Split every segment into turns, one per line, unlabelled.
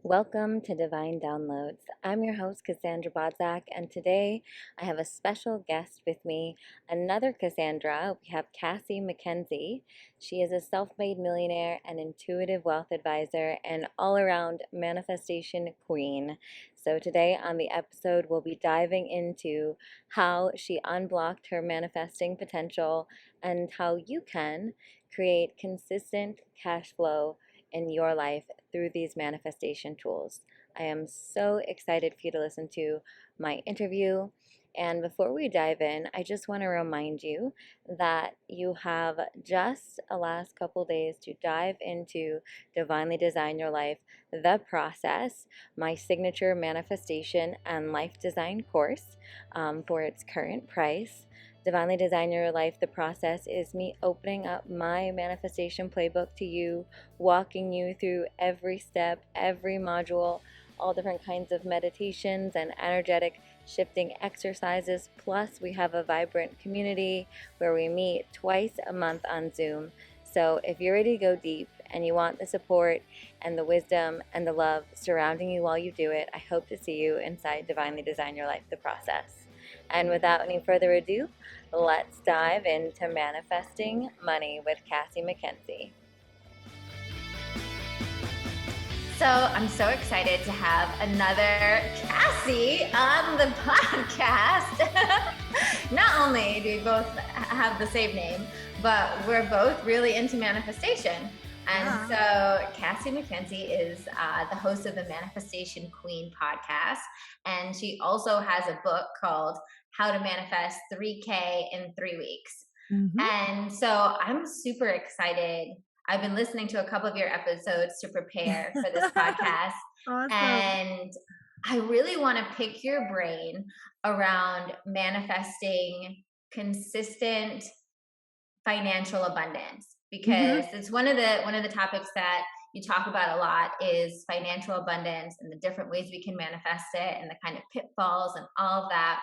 Welcome to Divine Downloads. I'm your host, Cassandra Bodzak, and today I have a special guest with me, another Cassandra. We have Cassie Mackenzie. She is a self-made millionaire, an intuitive wealth advisor, and all-around manifestation queen. So today on the episode, we'll be diving into how she unblocked her manifesting potential and how you can create consistent cash flow in your life through these manifestation tools. I am so excited for you to listen to my interview. And before we dive in, I just want to remind you that you have just the last couple days to dive into Divinely Design Your Life, the process, my signature manifestation and life design course for its current price. Divinely Design Your Life, the process is me opening up my manifestation playbook to you, walking you through every step, every module, all different kinds of meditations and energetic shifting exercises. Plus, we have a vibrant community where we meet twice a month on Zoom. So if you're ready to go deep and you want the support and the wisdom and the love surrounding you while you do it, I hope to see you inside Divinely Design Your Life, the process. And without any further ado, let's dive into manifesting money with Cassie Mackenzie. So I'm so excited to have another Cassie on the podcast. Not only do we both have the same name, but we're both really into manifestation. And so Cassie Mackenzie is the host of the Manifestation Queen podcast. And she also has a book called How to Manifest 3K in 3 weeks. Mm-hmm. And so I'm super excited. I've been listening to a couple of your episodes to prepare for this podcast. Awesome. And I really want to pick your brain around manifesting consistent financial abundance, because it's one of the topics that you talk about a lot is financial abundance and the different ways we can manifest it and the kind of pitfalls and all of that.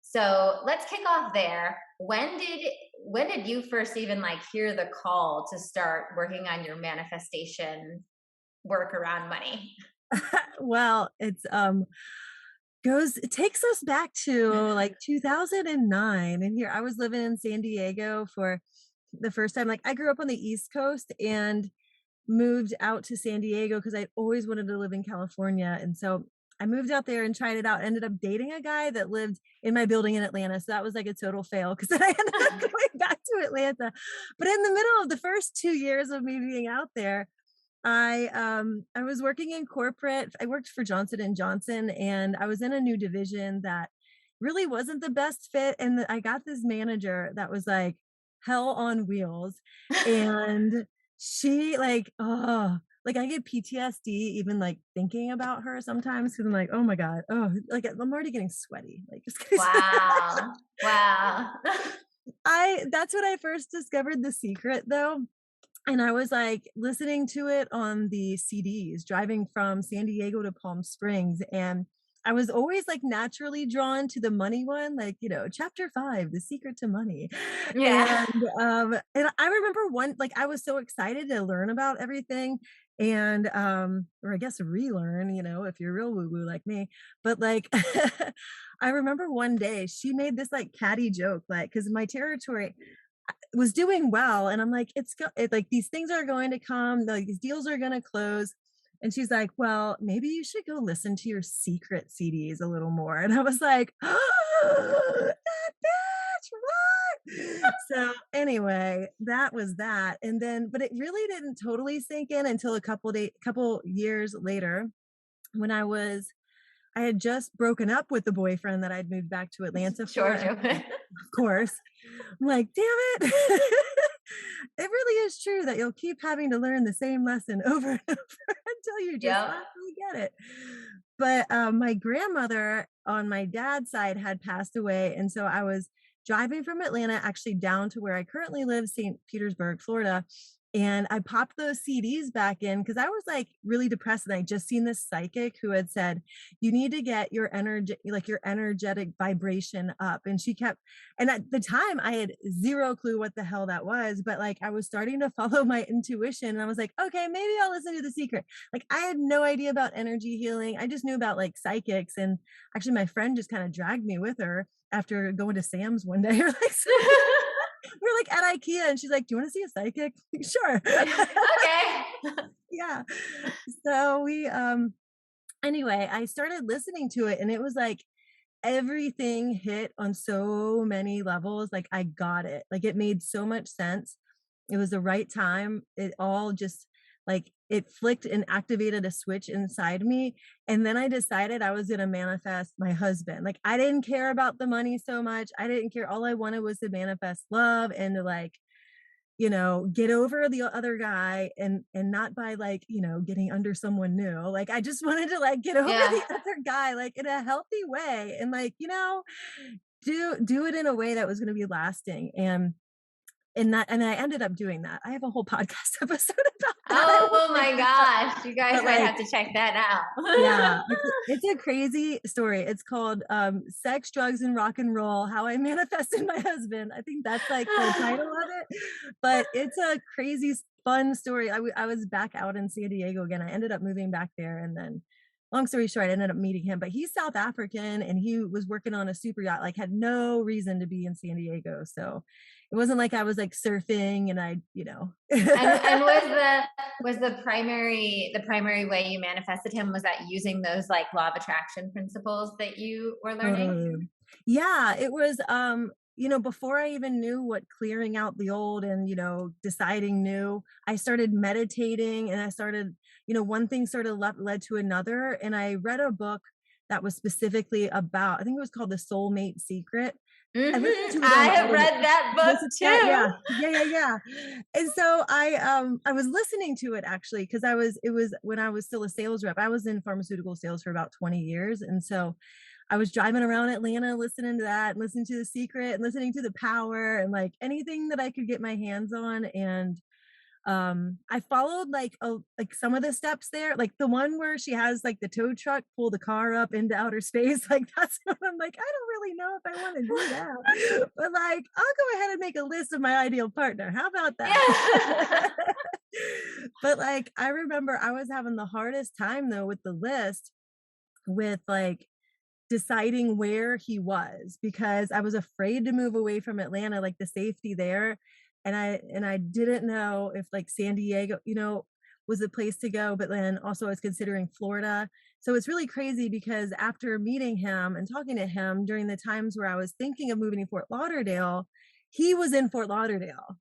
So let's kick off there. When did you first even hear the call to start working on your manifestation work around money?
Well, it takes us back to 2009. And here I was living in San Diego for the first time. I grew up on the East Coast and moved out to San Diego because I always wanted to live in California. And so I moved out there and tried it out, ended up dating a guy that lived in my building in Atlanta. So that was a total fail because then I ended up going back to Atlanta. But in the middle of the first 2 years of me being out there, I was working in corporate. I worked for Johnson & Johnson, and I was in a new division that really wasn't the best fit. And I got this manager that was hell on wheels. And she I get PTSD even thinking about her sometimes because I'm oh my God, I'm already getting sweaty.
Wow. Wow.
That's when I first discovered The Secret though. And I was listening to it on the CDs driving from San Diego to Palm Springs. And I was always naturally drawn to the money one, chapter 5, The Secret to Money.
Yeah.
And I remember I was so excited to learn about everything and, or I guess relearn, if you're real woo-woo like me, but I remember one day she made this catty joke, cause my territory was doing well. And I'm these things are going to come, these deals are going to close. And she's like, well, maybe you should go listen to your secret CDs a little more. And I was like, oh, that bitch, what? So anyway, that was that. And then, but it really didn't totally sink in until a couple years later when I had just broken up with the boyfriend that I'd moved back to Atlanta for.
Georgia.
Of course. I'm damn it. It really is true that you'll keep having to learn the same lesson over and over until you just actually get it. But my grandmother on my dad's side had passed away. And so I was driving from Atlanta actually down to where I currently live, St. Petersburg, Florida. And I popped those CDs back in because I was like really depressed. And I just seen this psychic who had said, you need to get your energy, like your energetic vibration up. And she kept, and at the time I had zero clue what the hell that was, but like I was starting to follow my intuition. And I was like, okay, maybe I'll listen to The Secret. Like I had no idea about energy healing. I just knew about like psychics. And actually my friend just kind of dragged me with her after going to Sam's one day. We're like at IKEA and she's like, do you want to see a psychic? Sure.
Okay.
Yeah. So we anyway, I started listening to it and it was like everything hit on so many levels. Like I got it. Like it made so much sense. It was the right time. It all just like it flicked and activated a switch inside me. And then I decided I was going to manifest my husband. Like I didn't care about the money so much. I didn't care. All I wanted was to manifest love and to like, get over the other guy and not by like, getting under someone new. Like I just wanted to like get over the other guy like in a healthy way and like, do it in a way that was going to be lasting. And I ended up doing that. I have a whole podcast episode about that.
Oh my gosh. You guys might have to check that out.
Yeah. It's a crazy story. It's called Sex, Drugs, and Rock and Roll, How I Manifested My Husband. I think that's like the title of it. But it's a crazy, fun story. I was back out in San Diego again. I ended up moving back there. And then long story short, I ended up meeting him. But he's South African and he was working on a super yacht, like had no reason to be in San Diego. So it wasn't like I was like surfing and
and was the primary way you manifested him, was that using those like law of attraction principles that you were learning?
Yeah, it was before I even knew what clearing out the old and deciding new, I started meditating and I started, one thing sort of led to another. And I read a book that was specifically about, I think it was called The Soulmate Secret.
Mm-hmm. I have read that book too.
Yeah. And so I was listening to it actually because it was when I was still a sales rep. I was in pharmaceutical sales for about 20 years. And so I was driving around Atlanta, listening to that, and listening to The Secret and listening to The Power and like anything that I could get my hands on. And I followed like some of the steps there, like the one where she has like the tow truck pull the car up into outer space. Like that's what I'm like, I don't really know if I want to do that, but like I'll go ahead and make a list of my ideal partner. How about that? Yeah. But like I remember I was having the hardest time though with the list, with like deciding where he was, because I was afraid to move away from Atlanta, like the safety there. And I didn't know if like San Diego, was the place to go, but then also I was considering Florida. So it's really crazy because after meeting him and talking to him during the times where I was thinking of moving to Fort Lauderdale, he was in Fort Lauderdale.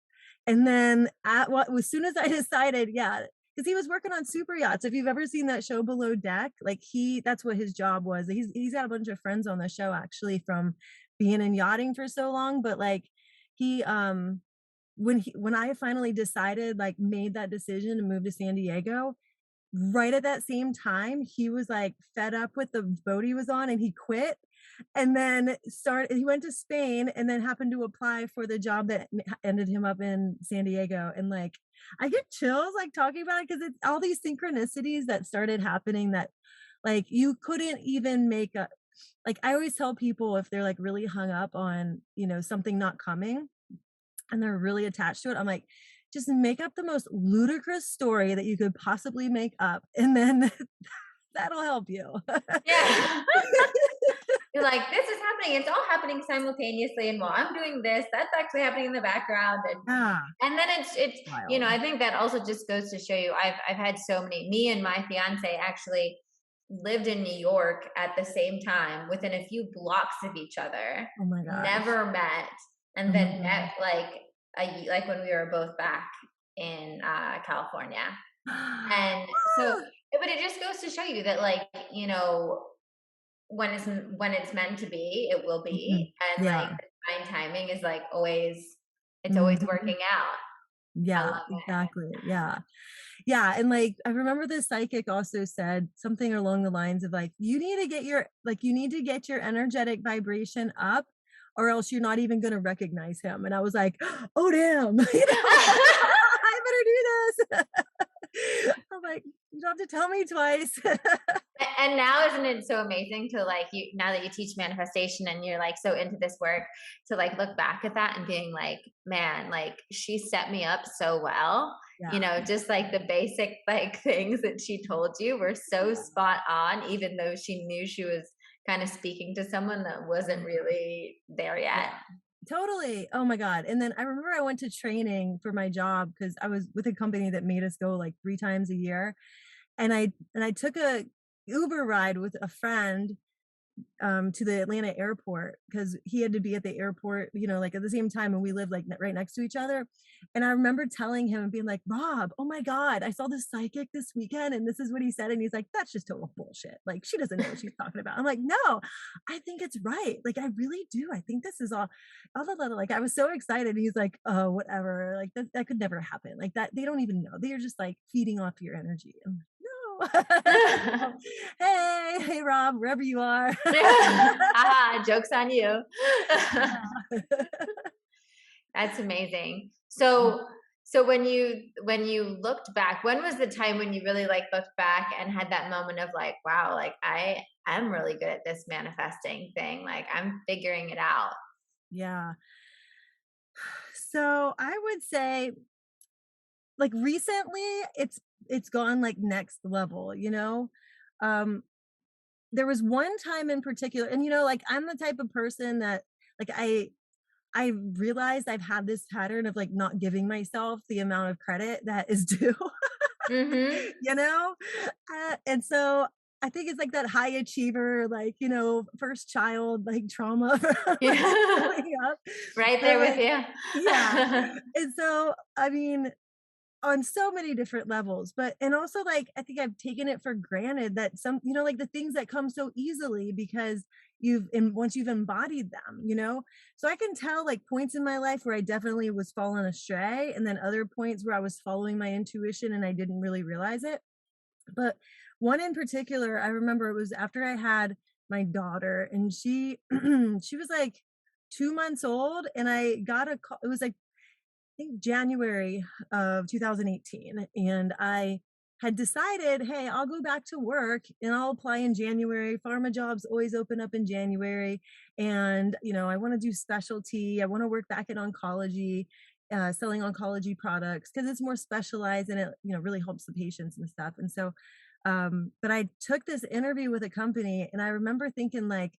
And then as soon as I decided, because he was working on super yachts. If you've ever seen that show Below Deck, like that's what his job was. He's got a bunch of friends on the show actually from being in yachting for so long, but like he when I finally decided, like made that decision to move to San Diego, right at that same time, he was like fed up with the boat he was on and he quit. And then he went to Spain and then happened to apply for the job that ended him up in San Diego. And like, I get chills like talking about it because it's all these synchronicities that started happening that like you couldn't even make a, like I always tell people if they're like really hung up on, something not coming and they're really attached to it, I'm like, just make up the most ludicrous story that you could possibly make up. And then that'll help you.
Yeah. You're like, this is happening. It's all happening simultaneously. And while I'm doing this, that's actually happening in the background. And then it's wild. I think that also just goes to show you, I've had so many, me and my fiance actually lived in New York at the same time within a few blocks of each other.
Oh my God.
Never met. And then met like when we were both back in California. And so, but it just goes to show you that like, when it's meant to be, it will be. And like the divine timing is like always, it's always working out.
Yeah, exactly. Yeah. And like, I remember the psychic also said something along the lines of like, you need to get your energetic vibration up, or else you're not even going to recognize him. And I was like, oh, damn. I'm better do this. I'm like, you don't have to tell me twice.
And now isn't it so amazing to like you now that you teach manifestation and you're like so into this work to like look back at that and being like, man, like she set me up so well. You
Yeah.
know, just like the basic like things that she told you were so spot on, even though she knew she was kind of speaking to someone that wasn't really there yet.
Totally. Oh my God. And then I remember I went to training for my job because I was with a company that made us go like 3 times a year. And I took a Uber ride with a friend to the Atlanta airport because he had to be at the airport, like at the same time, and we lived like right next to each other. And I remember telling him and being like, Rob, oh my God, I saw this psychic this weekend and this is what he said. And he's like, that's just total bullshit. Like, she doesn't know what she's talking about. I'm like, no, I think it's right. Like, I really do. I think this is all like, I was so excited. And he's like, oh, whatever. Like, that could never happen. Like, that they don't even know. They are just like feeding off your energy. I'm like, no. Hey, Rob, wherever you are.
Joke's on you. That's amazing. So when you looked back, when was the time when you really like looked back and had that moment of like, wow, like I'm really good at this manifesting thing. Like I'm figuring it out.
Yeah. So I would say like recently it's gone like next level, there was one time in particular, and like I'm the type of person that like I realized I've had this pattern of like not giving myself the amount of credit that is due.
Mm-hmm.
And so I think it's like that high achiever, like, first child, like trauma like, growing up.
Right there with
like,
you.
Yeah. And so, I mean, on so many different levels, and also like I think I've taken it for granted that some, like the things that come so easily because once you've embodied them. So I can tell like points in my life where I definitely was falling astray, and then other points where I was following my intuition and I didn't really realize it. But one in particular, I remember it was after I had my daughter, and she she was like 2 months old, and I got a call. It was like think January of 2018. And I had decided, hey, I'll go back to work and I'll apply in January. Pharma jobs always open up in January. And, I want to do specialty. I want to work back in oncology, selling oncology products because it's more specialized and it, really helps the patients and stuff. And so, but I took this interview with a company and I remember thinking like,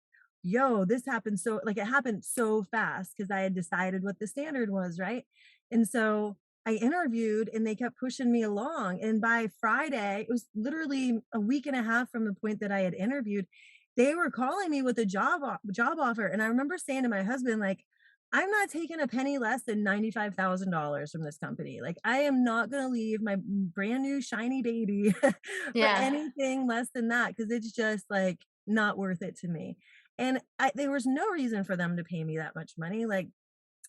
yo, this happened so like it happened so fast because I had decided what the standard was, right? And so I interviewed and they kept pushing me along. And by Friday, it was literally a week and a half from the point that I had interviewed, they were calling me with a job offer. And I remember saying to my husband, like, I'm not taking a penny less than $95,000 from this company. Like, I am not going to leave my brand new shiny baby for anything less than that because it's just like not worth it to me. And there was no reason for them to pay me that much money. Like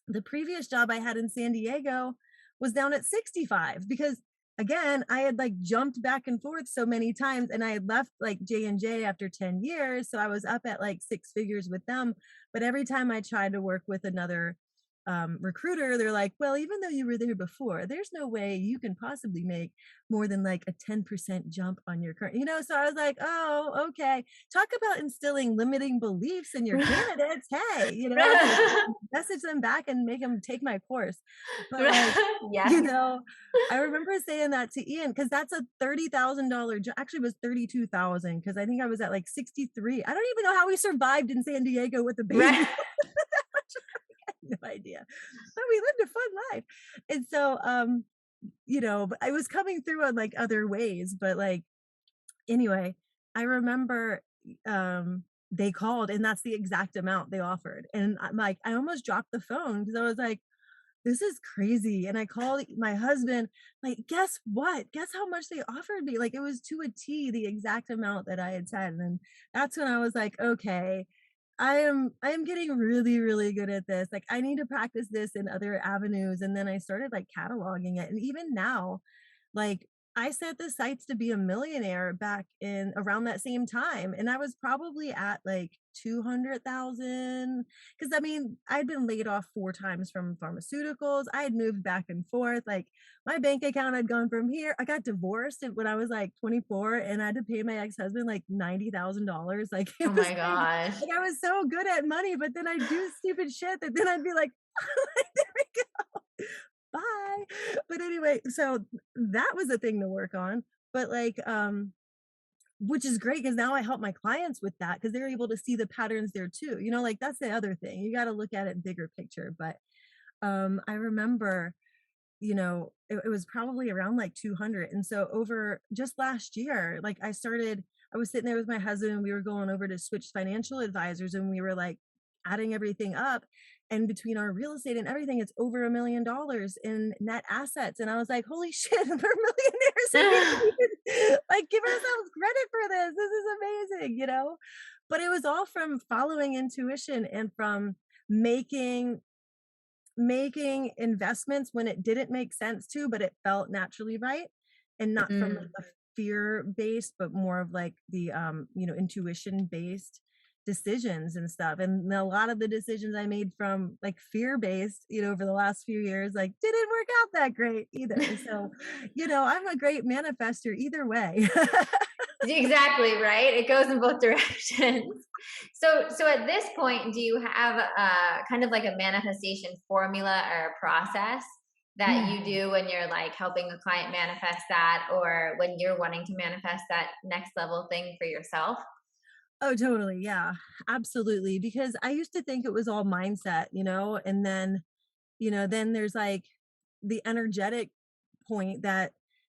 the previous job I had in San Diego was down at 65 because again, I had like jumped back and forth so many times and I had left like J&J after 10 years. So I was up at like 6 figures with them. But every time I tried to work with another recruiter, they're like, well, even though you were there before, there's no way you can possibly make more than like a 10% jump on your current, so I was like, oh, okay. Talk about instilling limiting beliefs in your candidates. Hey, message them back and make them take my course. But like, I remember saying that to Ian because that's a $30,000 job. Actually, it was 32,000 because I think I was at like 63. I don't even know how we survived in San Diego with the baby. No idea, but we lived a fun life. And so but I was coming through on like other ways, but like anyway, I remember they called and that's the exact amount they offered, and I'm like, I almost dropped the phone because I was like, this is crazy. And I called my husband, like, guess what? Guess how much they offered me? Like, it was to a T the exact amount that I had said. And then that's when I was like, okay, I am getting really, really good at this. Like I need to practice this in other avenues. And then I started like cataloging it. And even now, like I set the sights to be a millionaire back in around that same time. And I was probably at like 200,000. Cause I mean, I'd been laid off 4 times from pharmaceuticals. I had moved back and forth. Like my bank account had gone from here. I got divorced when I was like 24 and I had to pay my ex-husband like $90,000. Like
Oh
it was
my
crazy.
gosh.
Like I was so good at money, but then I'd do stupid shit that then I'd be like, there we go. Bye. But anyway, so that was a thing to work on. But like, which is great because now I help my clients with that because they're able to see the patterns there too. You know, like that's the other thing. You got to look at it bigger picture. But I remember, you know, it was probably around like 200. And so over just last year, like I was sitting there with my husband and we were going over to switch financial advisors and we were like adding everything up. And between our real estate and everything, it's over $1 million in net assets. And I was like, holy shit, we're millionaires. And we should, like give ourselves credit for this. This is amazing, you know? But it was all from following intuition and from making investments when it didn't make sense to, but it felt naturally right. And not from like a fear based, but more of like the you know, intuition based decisions and stuff. And a lot of the decisions I made from like fear based, you know, over the last few years, like didn't work out that great either. So, you know, I'm a great manifester either way.
Exactly, right? It goes in both directions. So at this point, do you have a kind of like a manifestation formula or a process that you do when you're like helping a client manifest that, or when you're wanting to manifest that next level thing for yourself?
Oh, totally. Yeah, absolutely. Because I used to think it was all mindset, you know, and then, you know, then there's like the energetic point that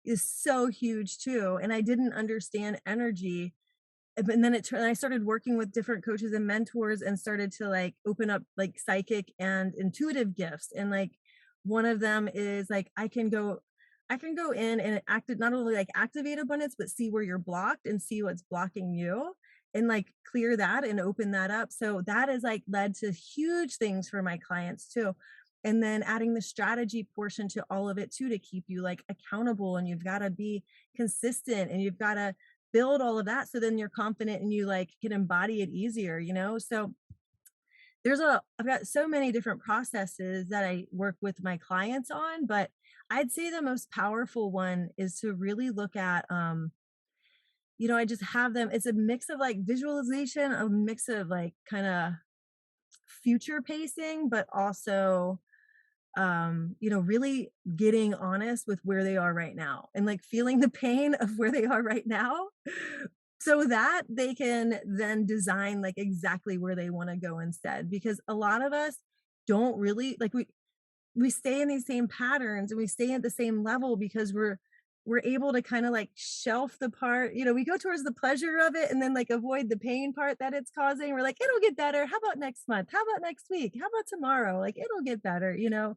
is so huge too. And I didn't understand energy. And then I started working with different coaches and mentors and started to like open up like psychic and intuitive gifts. And like one of them is like I can go in and not only like activate abundance, but see where you're blocked and see what's blocking you and like clear that and open that up. So that has like led to huge things for my clients too. And then adding the strategy portion to all of it too, to keep you like accountable, and you've got to be consistent and you've got to build all of that. So then you're confident and you like can embody it easier, you know? So I've got so many different processes that I work with my clients on, but I'd say the most powerful one is to really look at, you know, I just have them, it's a mix of like visualization, a mix of like kind of future pacing, but also, you know, really getting honest with where they are right now and like feeling the pain of where they are right now so that they can then design like exactly where they want to go instead. Because a lot of us don't really like we stay in these same patterns and we stay at the same level because we're able to kind of like shelf the part, you know, we go towards the pleasure of it and then like avoid the pain part that it's causing. We're like, it'll get better. How about next month? How about next week? How about tomorrow? Like it'll get better, you know?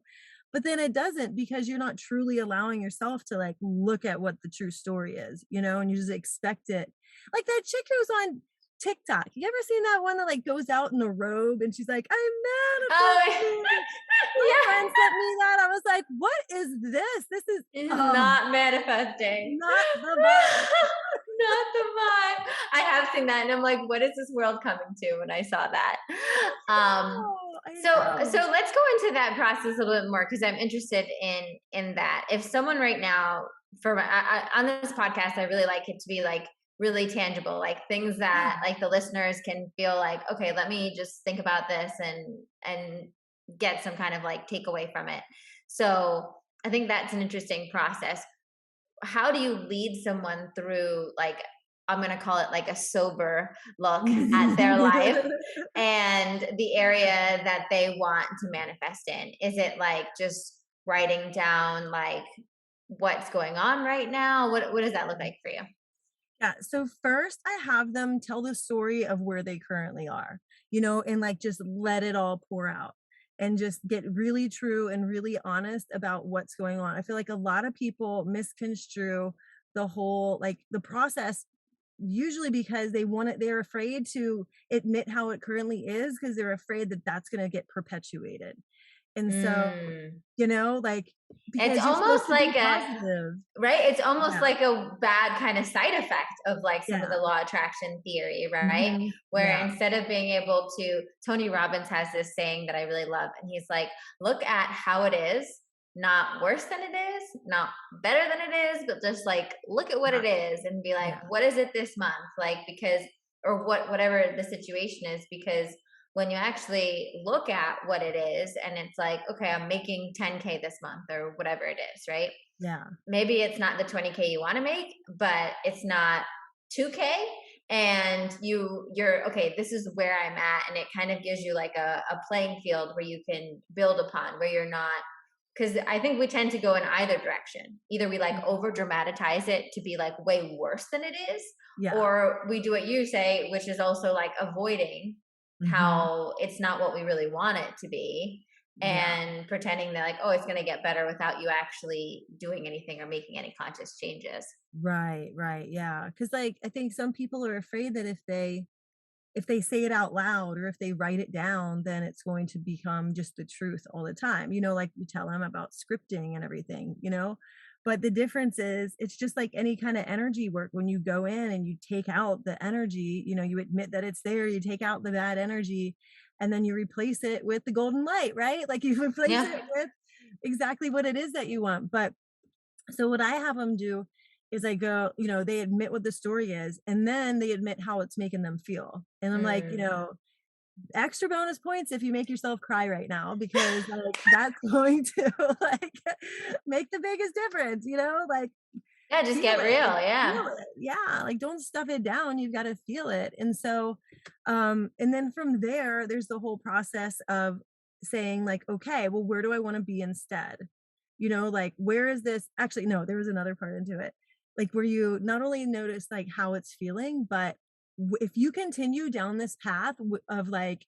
But then it doesn't, because you're not truly allowing yourself to like look at what the true story is, you know, and you just expect it. Like that chick who's on TikTok. You ever seen that one that like goes out in a robe and she's like, I'm
Oh,
manifesting. My friend sent me that. I was like, what is this? This is
not manifesting.
not the vibe.
Not the vibe. I have seen that and I'm like, what is this world coming to when I saw that? So let's go into that process a little bit more, because I'm interested in that. If someone right now, on this podcast, I really like it to be like really tangible, like things that like the listeners can feel like, okay, let me just think about this and get some kind of like takeaway from it. So I think that's an interesting process. How do you lead someone through, like, I'm going to call it like a sober look at their life and the area that they want to manifest in? Is it like just writing down like what's going on right now? What does that look like for you?
Yeah. So first I have them tell the story of where they currently are, you know, and like just let it all pour out and just get really true and really honest about what's going on. I feel like a lot of people misconstrue the whole, like the process, usually because they're afraid to admit how it currently is, because they're afraid that that's going to get perpetuated. And so,
Mm.
like,
It's
because you're supposed
almost
to be
like
positive.
right? It's almost
Yeah.
like a bad kind of side effect of like some of
Yeah.
the law attraction theory, right?
Mhm.
Where
Yeah.
instead of being able to, Tony Robbins has this saying that I really love, and he's like, look at how it is, not worse than it is, not better than it is, but just like look at what
Yeah.
it is and be like,
Yeah.
what is it this month? Like, because, or whatever the situation is, because when you actually look at what it is and it's like, okay, I'm making 10K this month or whatever it is, right?
Yeah.
Maybe it's not the 20K you want to make, but it's not 2K, and you're okay, this is where I'm at, and it kind of gives you like a playing field where you can build upon, where you're not, because I think we tend to go in either direction. Either we like over dramatize it to be like way worse than it is,
Yeah.
or we do what you say, which is also like avoiding
Mhm.
how it's not what we really want it to be,
Yeah.
and pretending that like, oh, it's going to get better without you actually doing anything or making any conscious changes.
Right. Right. Yeah. Cause like, I think some people are afraid that if they say it out loud or if they write it down, then it's going to become just the truth all the time. Like we tell them about scripting and everything. But the difference is it's just like any kind of energy work. When you go in and you take out the energy, you admit that it's there, you take out the bad energy, and then you replace it with the golden light, right? Like you replace
Yeah.
it with exactly what it is that you want. But so what I have them do is I go, they admit what the story is, and then they admit how it's making them feel. And I'm like,
Mm.
extra bonus points if you make yourself cry right now, because like that's going to like make the biggest difference, like
Yeah, just
feel
get real.
it. Like
Yeah.
feel it. Yeah. Like don't stuff it down. You've got to feel it. And so and then from there, there's the whole process of saying like, okay, well, where do I want to be instead? Like where is this actually, no, there was another part into it, like where you not only notice like how it's feeling, but if you continue down this path of like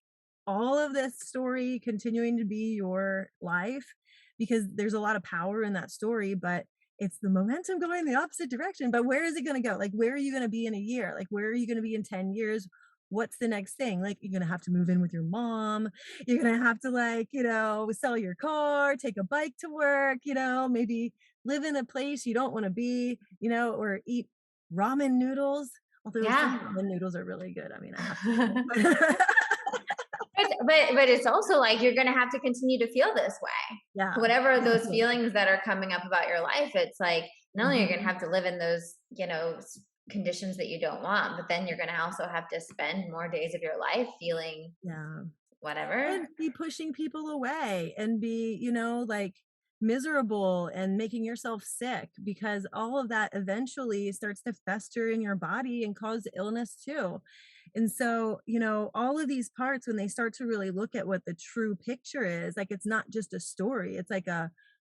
all of this story continuing to be your life, because there's a lot of power in that story, but it's the momentum going the opposite direction. But where is it going to go? Like where are you going to be in a year? Like where are you going to be in 10 years? What's the next thing? Like you're going to have to move in with your mom. You're going to have to like, sell your car, take a bike to work, maybe live in a place you don't want to be, or eat ramen noodles. Although some
Yeah.
ramen noodles are really good. I mean, I have to.
But it's also like you're going to have to continue to feel this way.
Yeah,
Whatever those
exactly.
feelings that are coming up about your life, it's like not only you're going to
Mhm.
have to live in those, conditions that you don't want, but then you're going to also have to spend more days of your life feeling
Yeah.
whatever.
And be pushing people away and be, like miserable and making yourself sick, because all of that eventually starts to fester in your body and cause illness too. And so, all of these parts, when they start to really look at what the true picture is, like it's not just a story, it's like a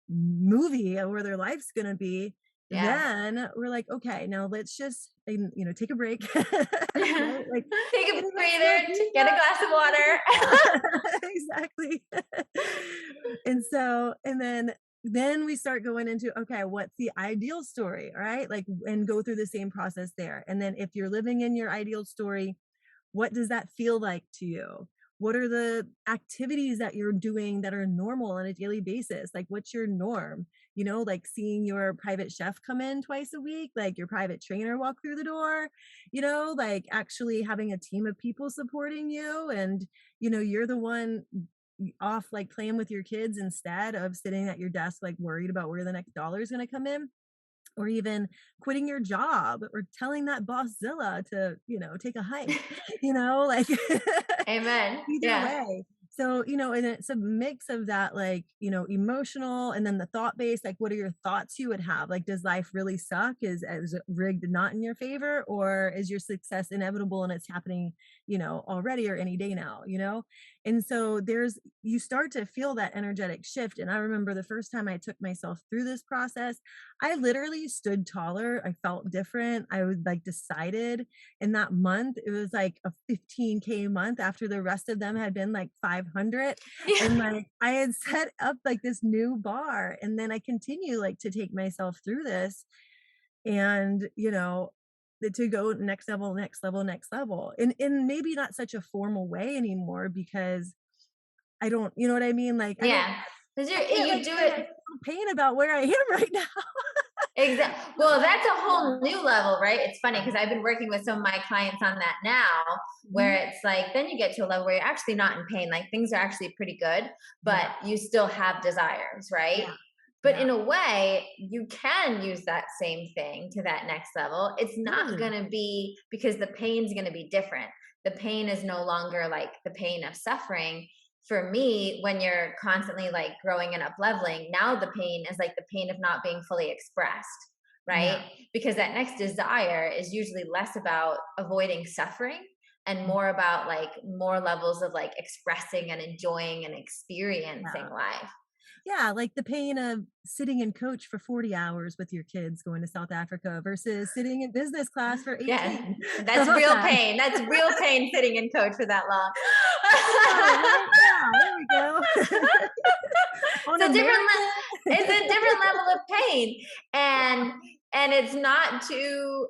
movie of where their life's going to be.
Yeah.
Then we're like, okay, now let's just, take a break, right? Like,
Take a
anyone still
breather,
doing
get a
that?
glass of water.
Exactly. And then we start going into, okay, what's the ideal story, right? Like, and go through the same process there. And then if you're living in your ideal story, what does that feel like to you? What are the activities that you're doing that are normal on a daily basis? Like, what's your norm? Like seeing your private chef come in twice a week, like your private trainer walk through the door, like actually having a team of people supporting you, and, you're the one off like playing with your kids instead of sitting at your desk, like worried about where the next dollar is going to come in, or even quitting your job or telling that bosszilla to, take a hike, like
Amen.
either
Yeah.
way. So, and it's a mix of that, like, emotional, and then the thought based, like, what are your thoughts you would have? Like, does life really suck? Is it rigged not in your favor? Or is your success inevitable and it's happening, already or any day now, And so you start to feel that energetic shift. And I remember the first time I took myself through this process, I literally stood taller. I felt different. I was like decided in that month, it was like a 15K month after the rest of them had been like 500.
Yeah.
And like I had set up like this new bar. And then I continue like to take myself through this, and, to go next level, next level, next level. And maybe not such a formal way anymore, because I don't, you know what I mean? Like,
Yeah. Because
I can't
you
like
do
say I
it.
feel pain about where I am right now.
Exactly. Well, that's a whole new level, right? It's funny because I've been working with some of my clients on that now, where
Mhm.
it's like, then you get to a level where you're actually not in pain. Like things are actually pretty good, but
Yeah.
you still have desires, right?
Yeah.
But
Yeah.
in a way, you can use that same thing to that next level. It's not
Totally.
going to be, because the pain's going to be different. The pain is no longer like the pain of suffering. For me, when you're constantly like growing and up leveling, now the pain is like the pain of not being fully expressed,
Yeah.
right? Because that next desire is usually less about avoiding suffering and more about like more levels of like expressing and enjoying and experiencing
Yeah.
life.
Yeah, like the pain of sitting in coach for 40 hours with your kids going to South Africa versus sitting in business class for
Yeah,
18. How
that's
about
real
that?
pain. That's real pain sitting in coach for that long.
I know, right? Yeah, there we go. On
It's a different
American.
it's a different level of pain, and it's not to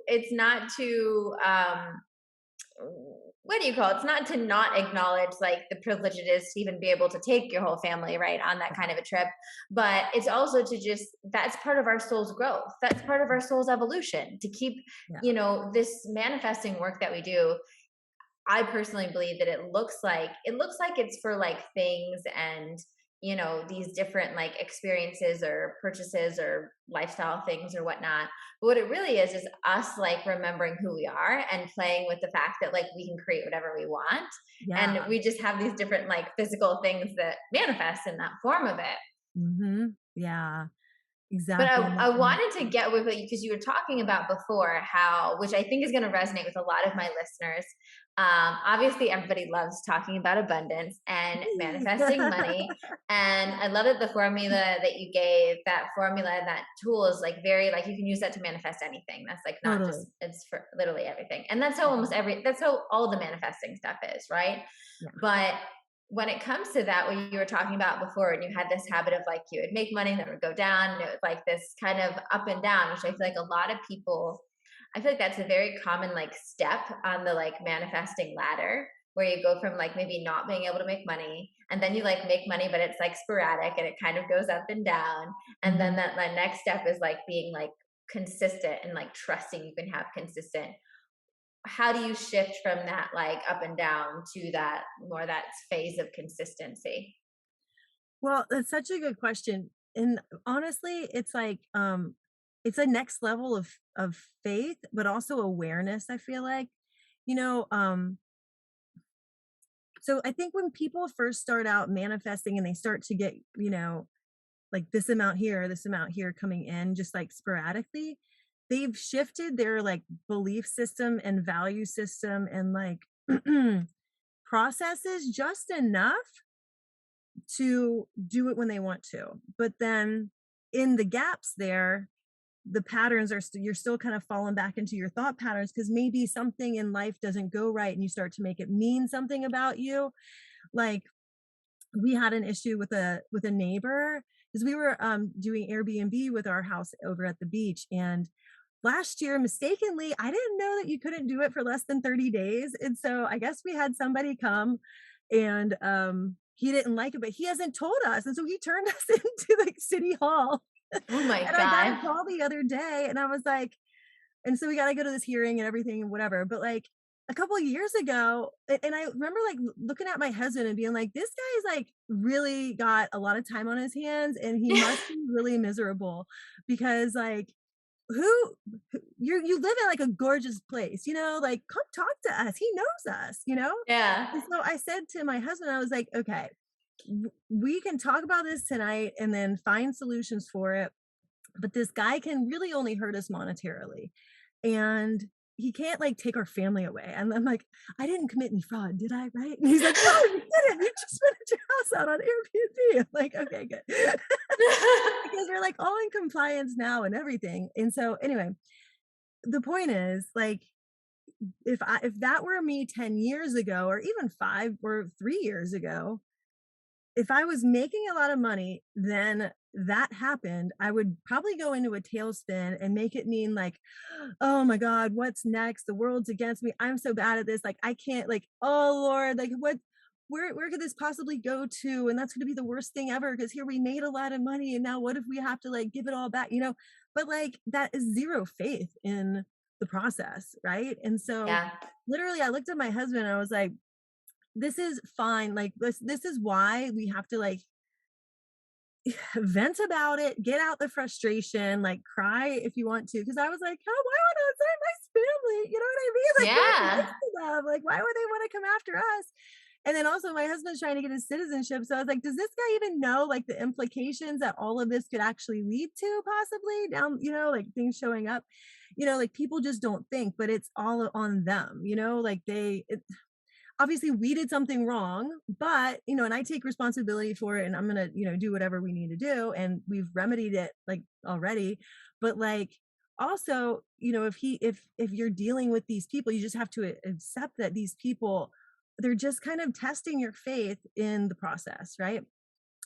what do you call it? It's not to not acknowledge like the privilege it is to even be able to take your whole family right on that kind of a trip, but it's also to just, that's part of our soul's growth, that's part of our soul's evolution, to keep,
Yeah.
this manifesting work that we do. I personally believe that it looks like it's for like things and these different like experiences or purchases or lifestyle things or whatnot. But what it really is us like remembering who we are and playing with the fact that like we can create whatever we want. And
Yeah.
we just have these different like physical things that manifest in that form of it.
Yeah,
But
exactly.
I wanted to get with you because you were talking about before how, which I think is going to resonate with a lot of my listeners. Obviously, everybody loves talking about abundance and manifesting money. And I love that the formula that you gave, that formula, that tool is like very, like you can use that to manifest anything. That's like not just,
Totally.
it's for literally everything. And that's how that's how all the manifesting stuff is, right?
Yeah.
But when it comes to that, what you were talking about before, and you had this habit of like you would make money, then it would go down, and it was like this kind of up and down, which I feel like a lot of people, I feel like that's a very common like step on the like manifesting ladder, where you go from like maybe not being able to make money, and then you like make money, but it's like sporadic and it kind of goes up and down. And then that next step is like being like consistent and like trusting you can have consistent. How do you shift from that like up and down to that more that phase of consistency?
Well, that's such a good question. And honestly, it's like it's a next level of faith, but also awareness, I feel like. You know, so I think when people first start out manifesting and they start to get, like this amount here coming in just like sporadically, they've shifted their like belief system and value system and like processes just enough to do it when they want to. But then in the gaps there, the patterns are you're still kind of falling back into your thought patterns because maybe something in life doesn't go right and you start to make it mean something about you. Like we had an issue with a neighbor because we were doing Airbnb with our house over at the beach, and last year mistakenly I didn't know that you couldn't do it for less than 30 days, and so I guess we had somebody come and he didn't like it, but he hasn't told us, and so he turned us into like city hall.
Oh my
And I got a
God.
call the other day and I was like, and so we got to go to this hearing and everything and whatever. But like a couple of years ago, and I remember like looking at my husband and being like, this guy's like really got a lot of time on his hands and he must be really miserable because like you live in like a gorgeous place, like come talk to us. He knows us.
Yeah.
And so I said to my husband, I was like, okay, we can talk about this tonight and then find solutions for it. But this guy can really only hurt us monetarily. And he can't like take our family away. And I'm like, I didn't commit any fraud, did I? Right? And he's like, no, you didn't. You just rented your house out on Airbnb. I'm like, okay, good. Because we're like all in compliance now and everything. And so anyway, the point is like, if that were me 10 years ago, or even 5 or 3 years ago, if I was making a lot of money, then that happened, I would probably go into a tailspin and make it mean like, oh my God, what's next? The world's against me. I'm so bad at this. Like, I can't, like, oh Lord, like, where could this possibly go to? And that's going to be the worst thing ever, because here we made a lot of money, and now what if we have to like give it all back, but like that is zero faith in the process, right? And so
Yeah.
literally I looked at my husband and I was like, this is fine, like this is why we have to like vent about it, get out the frustration, like cry if you want to. Because I was like, oh, why would it's our nice family? You know what I mean? Like, we're
Yeah.
nice to them. Like, why would they want to come after us? And then also my husband's trying to get his citizenship. So I was like, does this guy even know like the implications that all of this could actually lead to possibly down, like things showing up, like people just don't think, but it's all on them, like obviously we did something wrong, but and I take responsibility for it, and I'm gonna do whatever we need to do, and we've remedied it like already. But like also if you're dealing with these people, you just have to accept that these people, they're just kind of testing your faith in the process, right?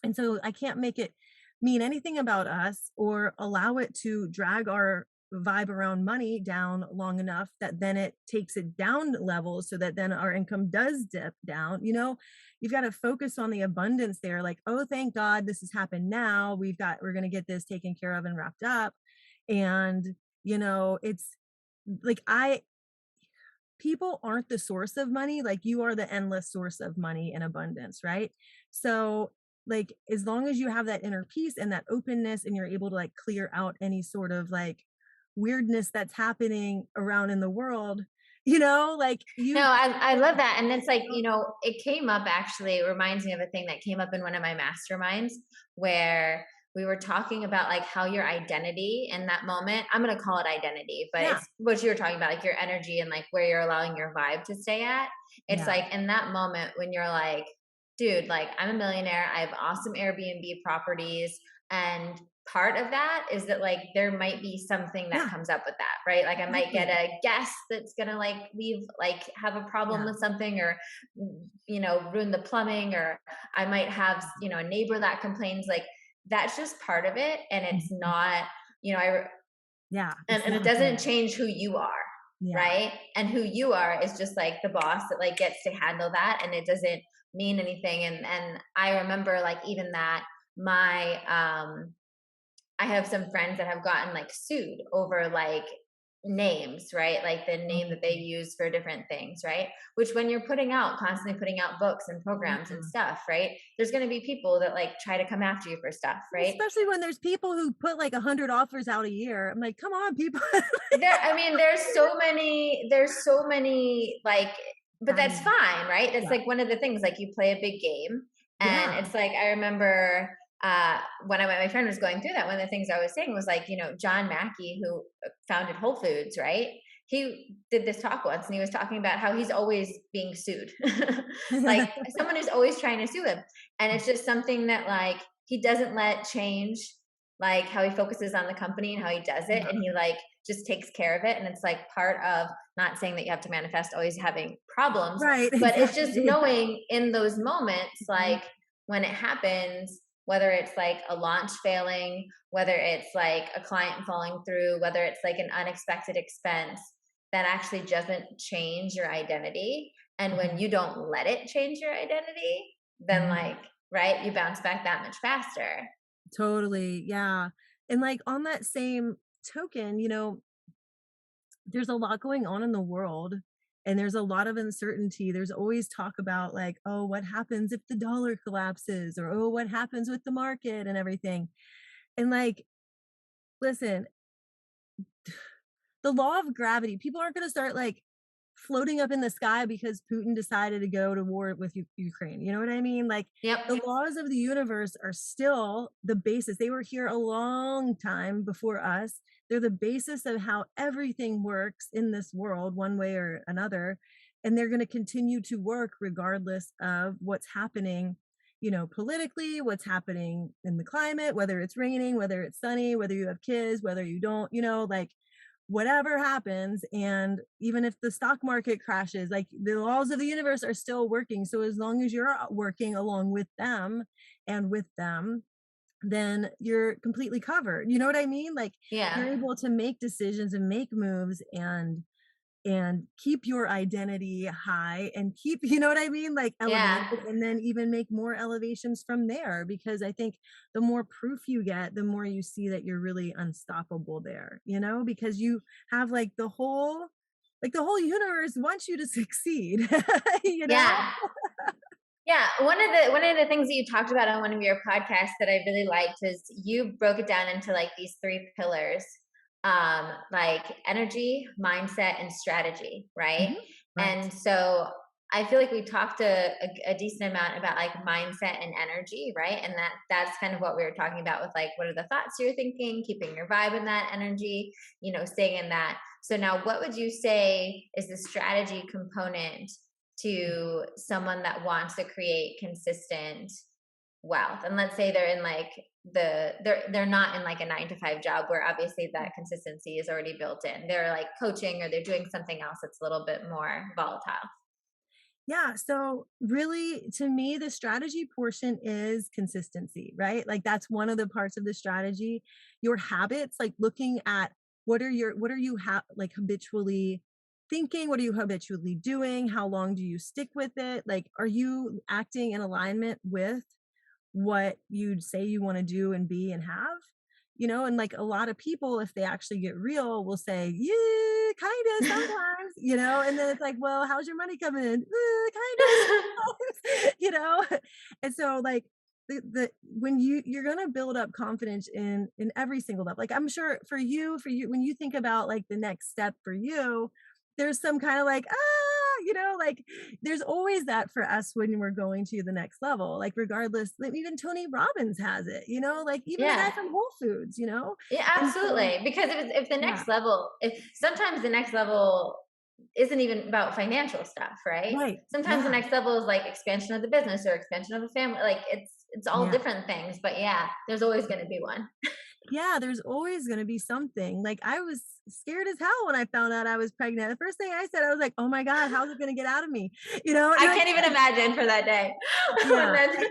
And so I can't make it mean anything about us or allow it to drag our vibe around money down long enough that then it takes it down levels, so that then our income does dip down. You've got to focus on the abundance there, like, oh, thank God this has happened now, we're going to get this taken care of and wrapped up. And it's like people aren't the source of money, like you are the endless source of money and abundance, right? So like as long as you have that inner peace and that openness, and you're able to like clear out any sort of like weirdness that's happening around in the world, like
No, I love that. And it's like, it came up, actually, it reminds me of a thing that came up in one of my masterminds, where we were talking about like how your identity in that moment, I'm going to call it identity, but it's what you were talking about, like your energy and like where you're allowing your vibe to stay at. It's like in that moment when you're like, dude, like I'm a millionaire, I have awesome Airbnb properties, and part of that is that like there might be something that comes up with that, right? Like I might get a guest that's gonna like leave, like have a problem with something, or ruin the plumbing, or I might have a neighbor that complains. Like that's just part of it, and it's not and it doesn't change who you are. Right? And who you are is just like the boss that like gets to handle that, and it doesn't mean anything. And I remember like even that my I have some friends that have gotten like sued over like names, right? Like the name that they use for different things, right? Which when you're constantly putting out books and programs and stuff, right? There's going to be people that like try to come after you for stuff, right?
Especially when there's people who put like 100 offers out a year. I'm like, come on, people.
There's so many like, but that's fine, right? That's like one of the things, like you play a big game, and it's like, I remember when my friend was going through that, one of the things I was saying was like, John Mackey, who founded Whole Foods, right? He did this talk once, and he was talking about how he's always being sued. Like someone is always trying to sue him. And it's just something that like, he doesn't let change like how he focuses on the company and how he does it. And he like just takes care of it. And it's like part of, not saying that you have to manifest always having problems,
right?
But it's just knowing in those moments, like when it happens, whether it's like a launch failing, whether it's like a client falling through, whether it's like an unexpected expense, that actually doesn't change your identity. And when you don't let it change your identity, then like, right, you bounce back that much faster.
Totally. Yeah. And like on that same token, there's a lot going on in the world, and there's a lot of uncertainty. There's always talk about like, oh, what happens if the dollar collapses, or oh, what happens with the market and everything. And like, listen, the law of gravity, people aren't going to start like floating up in the sky because Putin decided to go to war with Ukraine. You know what I mean? Like the laws of the universe are still the basis. They were here a long time before us. They're the basis of how everything works in this world, one way or another. And they're going to continue to work regardless of what's happening, politically, what's happening in the climate, whether it's raining, whether it's sunny, whether you have kids, whether you don't, like whatever happens. And even if the stock market crashes, like the laws of the universe are still working. So as long as you're working along with them and with them, then you're completely covered. You know what I mean? Like you're able to make decisions and make moves and and keep your identity high and keep, you know what I mean? Like elevate
Yeah.
it, and then even make more elevations from there. Because I think the more proof you get, the more you see that you're really unstoppable there, you know, because you have like the whole universe wants you to succeed, you know?
Yeah. Yeah. One of the things that you talked about on one of your podcasts that I really liked is you broke it down into like these 3 pillars, like energy, mindset, and strategy, right?
Mhm. Right.
And so I feel like we talked a decent amount about like mindset and energy, right? And that's kind of what we were talking about with like what are the thoughts you're thinking, keeping your vibe in that energy, staying in that. So now what would you say is the strategy component to someone that wants to create consistent wealth? And let's say they're in like they're not in like a 9 to 5 job where obviously that consistency is already built in. They're like coaching or they're doing something else that's a little bit more volatile.
Yeah. So really, to me, the strategy portion is consistency, right? Like that's one of the parts of the strategy. Your habits, like looking at what are you like habitually thinking? What are you habitually doing? How long do you stick with it? Like, are you acting in alignment with what you'd say you want to do and be and have? You know, and like a lot of people, if they actually get real, will say, yeah, kind of sometimes, you know, and then it's like, well, how's your money coming in? Kind of sometimes, you know. And so like the when you're gonna build up confidence in every single level. Like I'm sure for you, when you think about like the next step for you, there's some kind of like, you know, like there's always that for us when we're going to the next level, like regardless, like even Tony Robbins has it, you know, like even the guy
Yeah.
from Whole Foods, you know.
Yeah,
And so
absolutely. Because if the
yeah,
next level, if sometimes the next level isn't even about financial stuff, right?
right,
Sometimes the
yeah,
next level is like expansion of the business or expansion of a family. Like it's all
yeah.
different things. But yeah, there's always going to be one.
Yeah, there's always going to be something. Like I was scared as hell when I found out I was pregnant. The first thing I said, I was like, "Oh my god, how's it going to get out of me?" You know, and
I
like
can't even imagine for that day. When
yeah,
that's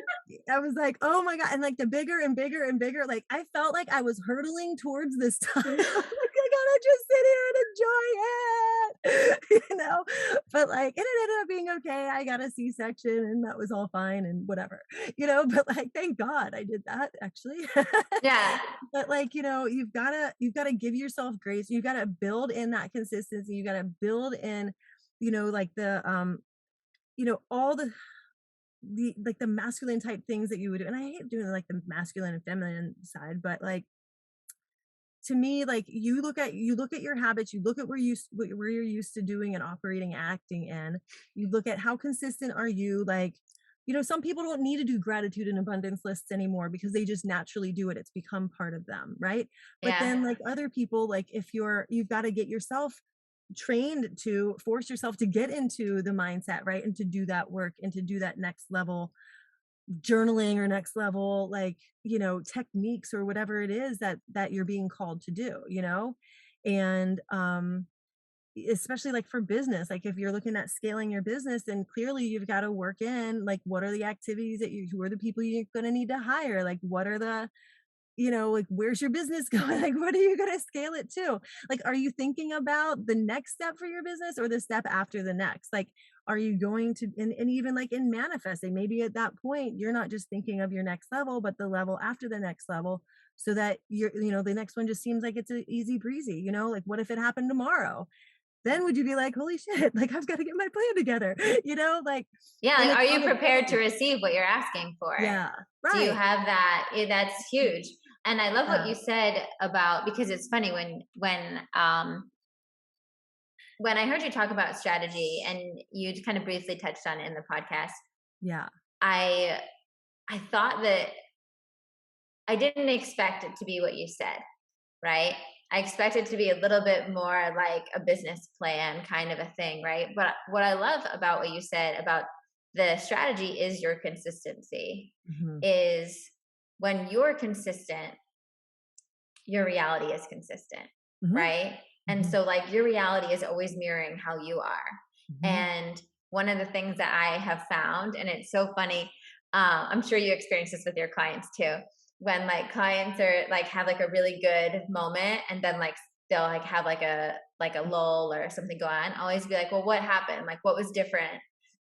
I was like, "Oh my god!" And like the bigger and bigger and bigger, like I felt like I was hurtling towards this time. I was like, I gotta just sit here and enjoy it, you know. But like, and it ended up being okay. I got a C-section, and that was all fine, and whatever, you know. But like, thank God I did that actually.
yeah.
But like, you know, you've gotta give yourself grace. You gotta build in that consistency. You gotta build in, you know, like all the like the masculine type things that you would do. And I hate doing like the masculine and feminine side, but like to me, like you look at your habits, you look at where you're used to doing and operating, acting in. You look at how consistent are you, like, you know, some people don't need to do gratitude and abundance lists anymore because they just naturally do it. It's become part of them, right? But
Yeah.
then like other people, like if you've got to get yourself trained to force yourself to get into the mindset, right? And to do that work and to do that next level journaling or next level, like, you know, techniques or whatever it is that you're being called to do, you know. And especially like for business, like if you're looking at scaling your business, then clearly you've got to work in like what are the activities who are the people you're going to need to hire, like what are the, you know, like where's your business going? Like what are you going to scale it to? Like are you thinking about the next step for your business or the step after the next? Like are you going to, and even like in manifesting, maybe at that point you're not just thinking of your next level but the level after the next level, so that you're, you know, the next one just seems like it's a easy breezy, you know. Like what if it happened tomorrow? Then would you be like, holy shit, like I've got to get my plan together, you know, like,
Yeah.
and
Like,
it's
are you
on the
prepared to
day.
receive what you're asking for?
Yeah,
Do you
right.
have that? That's huge. And I love what
Yeah,
you said about, because it's funny when I heard you talk about strategy and you kind of briefly touched on it in the podcast,
yeah.
I I thought that I didn't expect it to be what you said, right? I expected to be a little bit more like a business plan kind of a thing, right? But what I love about what you said about the strategy is your consistency.
Hmm.
Is when you're consistent, your reality is consistent,
Hmm.
right? And
Hmm.
so like your reality is always mirroring how you are.
Hmm.
And one of the things that I have found, and it's so funny, I'm sure you experience this with your clients too, when like clients are like have like a really good moment and then like they'll like have like a lull or something go on, always be like, well, what happened? Like, what was different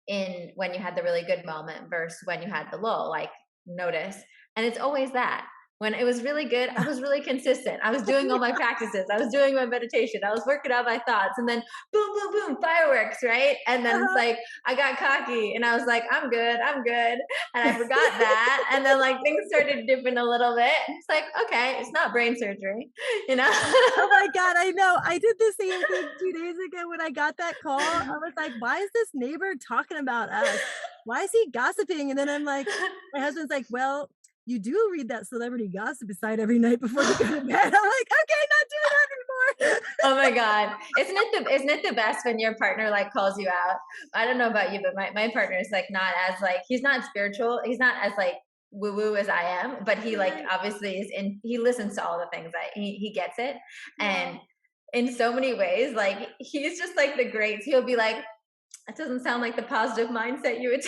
in when you had the really good moment versus when you had the lull? Like, notice. And it's always that. When it was really good, I was really consistent. I was doing all my practices. I was doing my meditation. I was working out my thoughts. And then boom, boom, boom, fireworks, right? And then it's like, I got cocky and I was like, I'm good. And I forgot that. And then like things started dipping a little bit. It's like, okay, it's not brain surgery, you know?
Oh my God, I know. I did the same thing 2 days ago when I got that call. I was like, why is this neighbor talking about us? Why is he gossiping? And then I'm like, my husband's like, well, you do read that celebrity gossip site every night before you go to bed. I'm like, okay, not doing that anymore.
Oh my God. Isn't it the best when your partner like calls you out? I don't know about you, but my partner is like not as like, he's not spiritual. He's not as like woo woo as I am, but he like obviously he listens to all the things he gets it. And in so many ways, like he's just like the greats. He'll be like, that doesn't sound like the positive mindset you would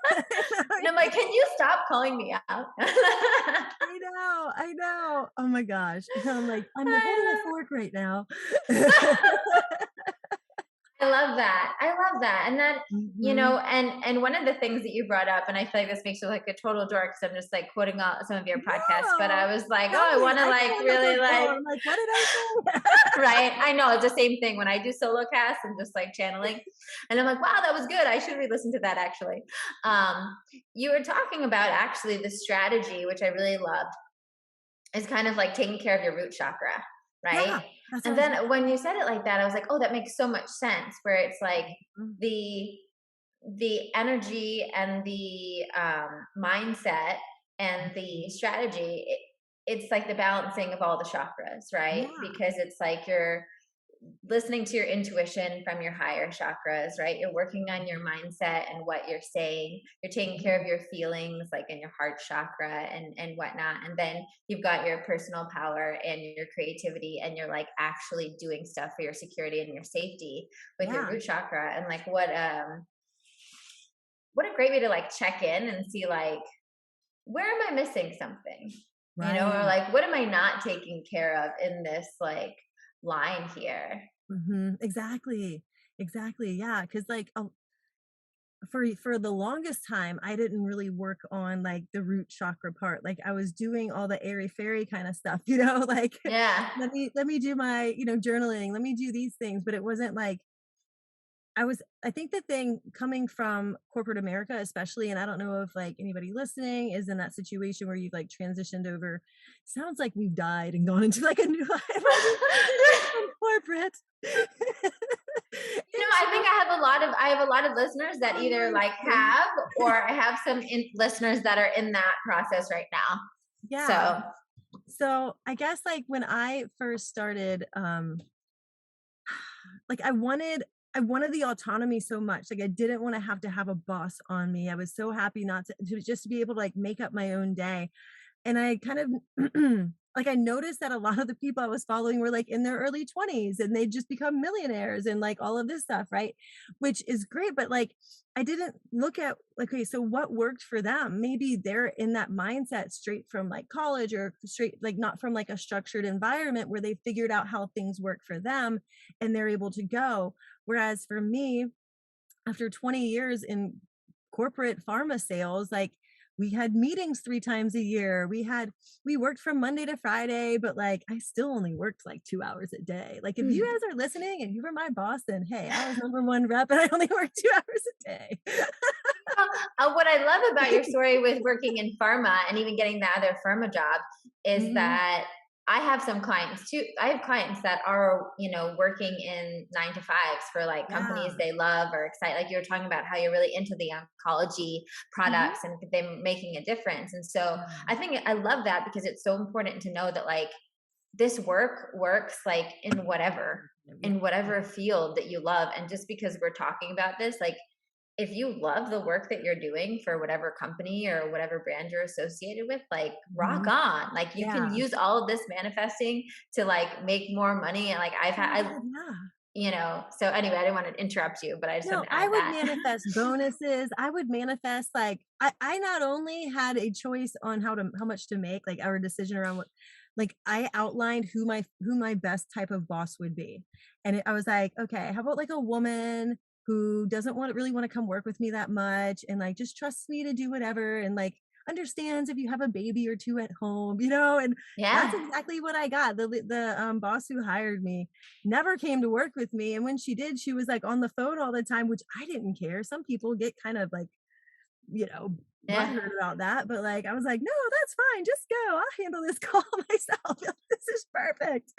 and I'm like, can you stop calling me out?
I know. Oh my gosh. I'm like, I'm holding a fork right now.
I love that. And then, you know, and one of the things that you brought up, and I feel like this makes you like a total dork because I'm just like quoting all some of your podcasts, but I was like, I want to like really like,
I'm like, what did I say?
right. I know it's the same thing when I do solo casts and just like channeling and I'm like, wow, that was good. I should re-listen to that actually. You were talking about actually the strategy, which I really loved, is kind of like taking care of your root chakra. Right.
Yeah,
And then when you said it like that, I was like, oh, that makes so much sense where it's like the energy and the mindset and the strategy, it's like the balancing of all the chakras, right?
Yeah.
Because it's like you're listening to your intuition from your higher chakras, right? You're working on your mindset and what you're saying. You're taking care of your feelings, like in your heart chakra and whatnot. And then you've got your personal power and your creativity, and you're like actually doing stuff for your security and your safety with your root chakra. And like, what a great way to like check in and see like, where am I missing something? Right. You know, or like, what am I not taking care of in this like line here?
Exactly. Yeah. Cause like for the longest time, I didn't really work on like the root chakra part. Like I was doing all the airy fairy kind of stuff, you know, like let me do my, journaling, let me do these things. But it wasn't like I think the thing coming from corporate America, especially, and I don't know if like anybody listening is in that situation where you've like transitioned over, sounds like we've died and gone into like a new life from corporate.
I think I have a lot of listeners that either like have, or I have some listeners that are in that process right now.
Yeah. So I guess like when I first started, like I wanted the autonomy so much. Like I didn't want to have a boss on me. I was so happy not to just to be able to like make up my own day. And I kind of like I noticed that a lot of the people I was following were like in their early 20s and they'd just become millionaires and like all of this stuff, right? Which is great, but like I didn't look at okay, so what worked for them? Maybe they're in that mindset straight from like college or straight like not from like a structured environment where they figured out how things work for them and they're able to go. Whereas for me, after 20 years in corporate pharma sales, like we had meetings 3 times a year. We worked from Monday to Friday, but like I still only worked like 2 hours a day. Like if you guys are listening and you were my boss, then hey, I was #1 rep and I only worked 2 hours a day.
What I love about your story with working in pharma and even getting the other pharma job is that I have some clients too. I have clients that are, working in 9 to 5s for like companies they love or excite. Like you were talking about how you're really into the oncology products and them making a difference. And so I think I love that because it's so important to know that like this work works like in whatever field that you love. And just because we're talking about this, like if you love the work that you're doing for whatever company or whatever brand you're associated with, like rock on, like you can use all of this manifesting to like make more money. And like so anyway, I didn't want to interrupt you, but I just want to add that.
Manifest bonuses. I would manifest like, I not only had a choice on how much to make, like our decision around like I outlined who my best type of boss would be. And I was like, okay, how about like a woman who doesn't really want to come work with me that much and like just trusts me to do whatever and like understands if you have a baby or two at home, and that's
Yeah.
exactly what I got. The boss who hired me never came to work with me, and when she did, she was like on the phone all the time, which I didn't care. Some people get kind of like, you know,
Yeah.
butthurt about that, but like I was like, no, that's fine, just go, I'll handle this call myself. This is perfect.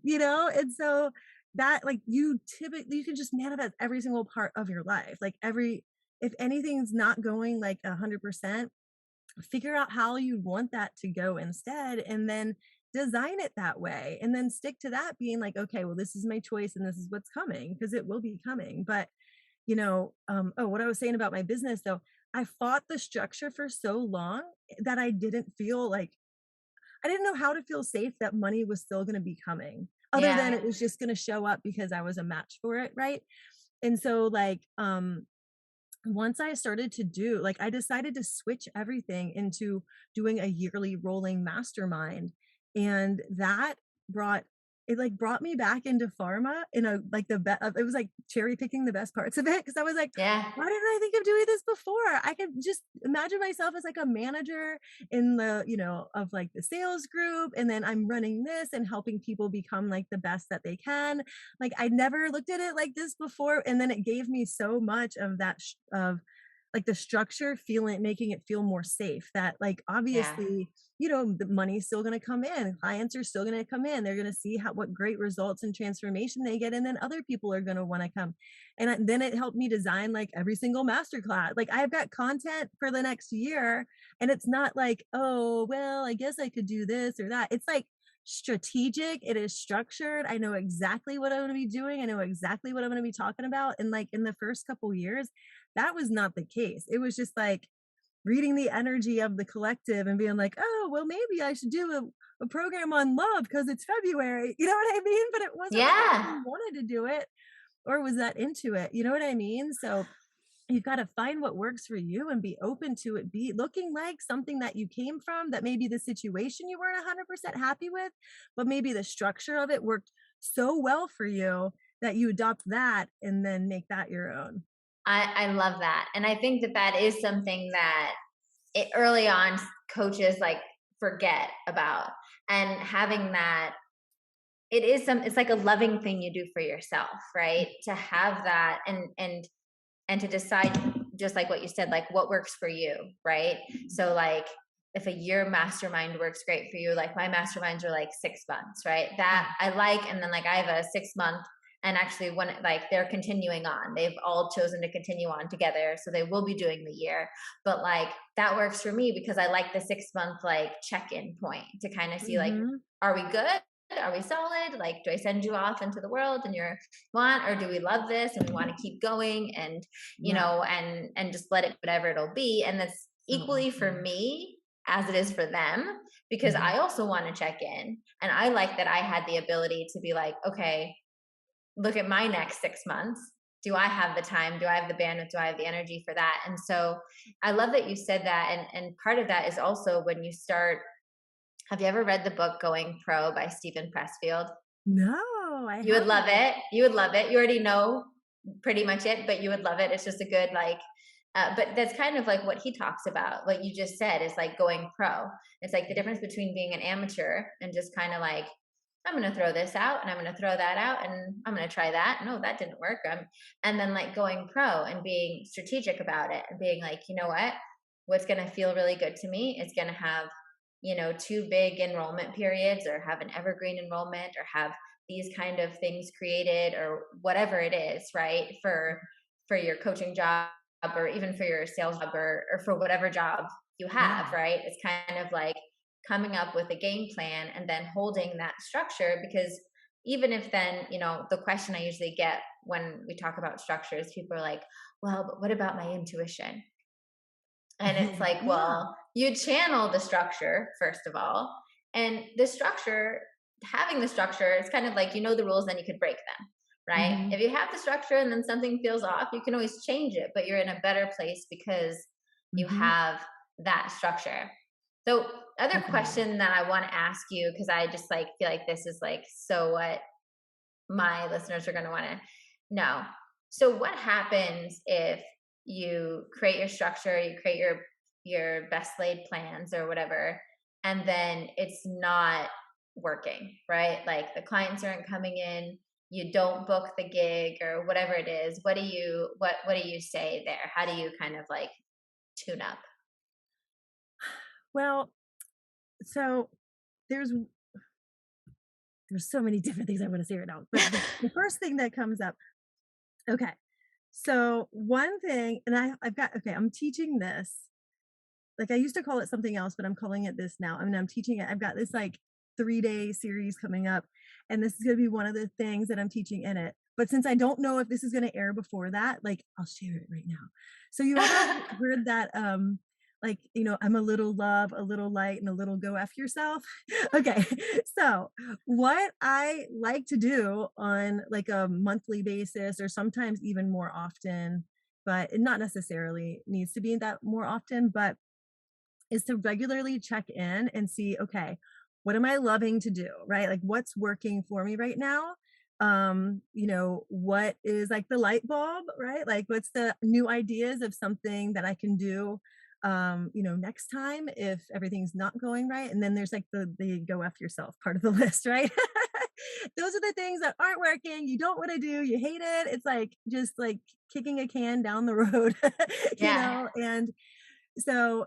And so that, like, you can just manifest every single part of your life, like if anything's not going like 100%, figure out how you want that to go instead, and then design it that way, and then stick to that, being like, okay, well, this is my choice and this is what's coming, because it will be coming. But what I was saying about my business though, I fought the structure for so long that I didn't feel like, I didn't know how to feel safe that money was still going to be coming, other than
Yeah.
it was just going to show up because I was a match for it, right? And so like once I started to I decided to switch everything into doing a yearly rolling mastermind. And that brought me back into pharma in a like it was like cherry picking the best parts of it. Cause I was like,
Yeah.
why didn't I think of doing this before? I could just imagine myself as like a manager in of like the sales group. And then I'm running this and helping people become like the best that they can. Like I never looked at it like this before. And then it gave me so much of that, of like the structure, making it feel more safe, that like
Yeah.
obviously, the money's still going to come in, clients are still going to come in, they're going to see what great results and transformation they get, and then other people are going to want to come. And then it helped me design like every single masterclass. Like I've got content for the next year, and it's not like, oh well, I guess I could do this or that. It's like strategic, it is structured, I know exactly what I'm going to be doing, I know exactly what I'm going to be talking about. And like in the first couple years, that was not the case. It was just like reading the energy of the collective and being like, oh well, maybe I should do a program on love because it's February, you know what I mean? But it wasn't like I
Yeah.
really wanted to do it or was that into it, you know what I mean? So you've got to find what works for you and be open to it be looking like something that you came from, that maybe the situation you weren't 100% happy with, but maybe the structure of it worked so well for you that you adopt that and then make that your own.
I love that. And I think that is something that early on coaches like forget about, and having that, it's like a loving thing you do for yourself, right? To have that and to decide, just like what you said, like what works for you, right? So like if a year mastermind works great for you, like my masterminds are like 6 months, right? That I like. And then like I have a 6 month, and actually when like they're continuing on, they've all chosen to continue on together, so they will be doing the year. But like that works for me because I like the 6 month like check-in point to kind of see like, are we good? Are we solid? Like, do I send you off into the world and you're want, or do we love this and we want to keep going, and and just let it, whatever it'll be. And that's equally for me as it is for them, because I also want to check in, and I like that I had the ability to be like, okay, look at my next 6 months. Do I have the time? Do I have the bandwidth? Do I have the energy for that? And so I love that you said that. And part of that is also when you start. Have you ever read the book Going Pro by Stephen Pressfield?
No,
You would love it. You would love it. You already know pretty much it, but you would love it. It's just a good but that's kind of like what he talks about. What you just said is like going pro. It's like the difference between being an amateur and just kind of like, I'm going to throw this out and I'm going to throw that out and I'm going to try that. No, that didn't work. And then like going pro and being strategic about it and being like, you know what? What's going to feel really good to me is going to have 2 big enrollment periods, or have an evergreen enrollment, or have these kind of things created, or whatever it is, right? For your coaching job, or even for your sales job, or for whatever job you have, right? It's kind of like coming up with a game plan and then holding that structure. Because even if then, the question I usually get when we talk about structures, people are like, well, but what about my intuition? And it's like, well, you channel the structure, first of all. And the structure, having the structure, it's kind of like, the rules, then you could break them, right? If you have the structure and then something feels off, you can always change it, but you're in a better place because you have that structure. So other
Okay.
question that I want to ask you, because I just like feel like this is like so what my listeners are going to want to know. So what happens if you create your structure, you create your best laid plans or whatever, and then it's not working, right? Like the clients aren't coming in, you don't book the gig or whatever it is. What do you say there? How do you kind of like tune up?
Well, so there's so many different things I want to say right now, but the first thing that comes up. Okay, so one thing, and I've got, okay, I'm teaching this. Like I used to call it something else, but I'm calling it this now. I mean, I'm teaching it. I've got this like 3-day series coming up, and this is going to be one of the things that I'm teaching in it. But since I don't know if this is going to air before that, like I'll share it right now. So you ever heard that like, I'm a little love, a little light, and a little go F yourself? Okay. So what I like to do on like a monthly basis, or sometimes even more often, but it not necessarily needs to be that more often, but is to regularly check in and see, okay, what am I loving to do, right? Like what's working for me right now? What is like the light bulb, right? Like what's the new ideas of something that I can do next time if everything's not going right. And then there's like the go F yourself part of the list, right? Those are the things that aren't working. You don't want to do, you hate it. It's like just like kicking a can down the road,
Yeah.
and so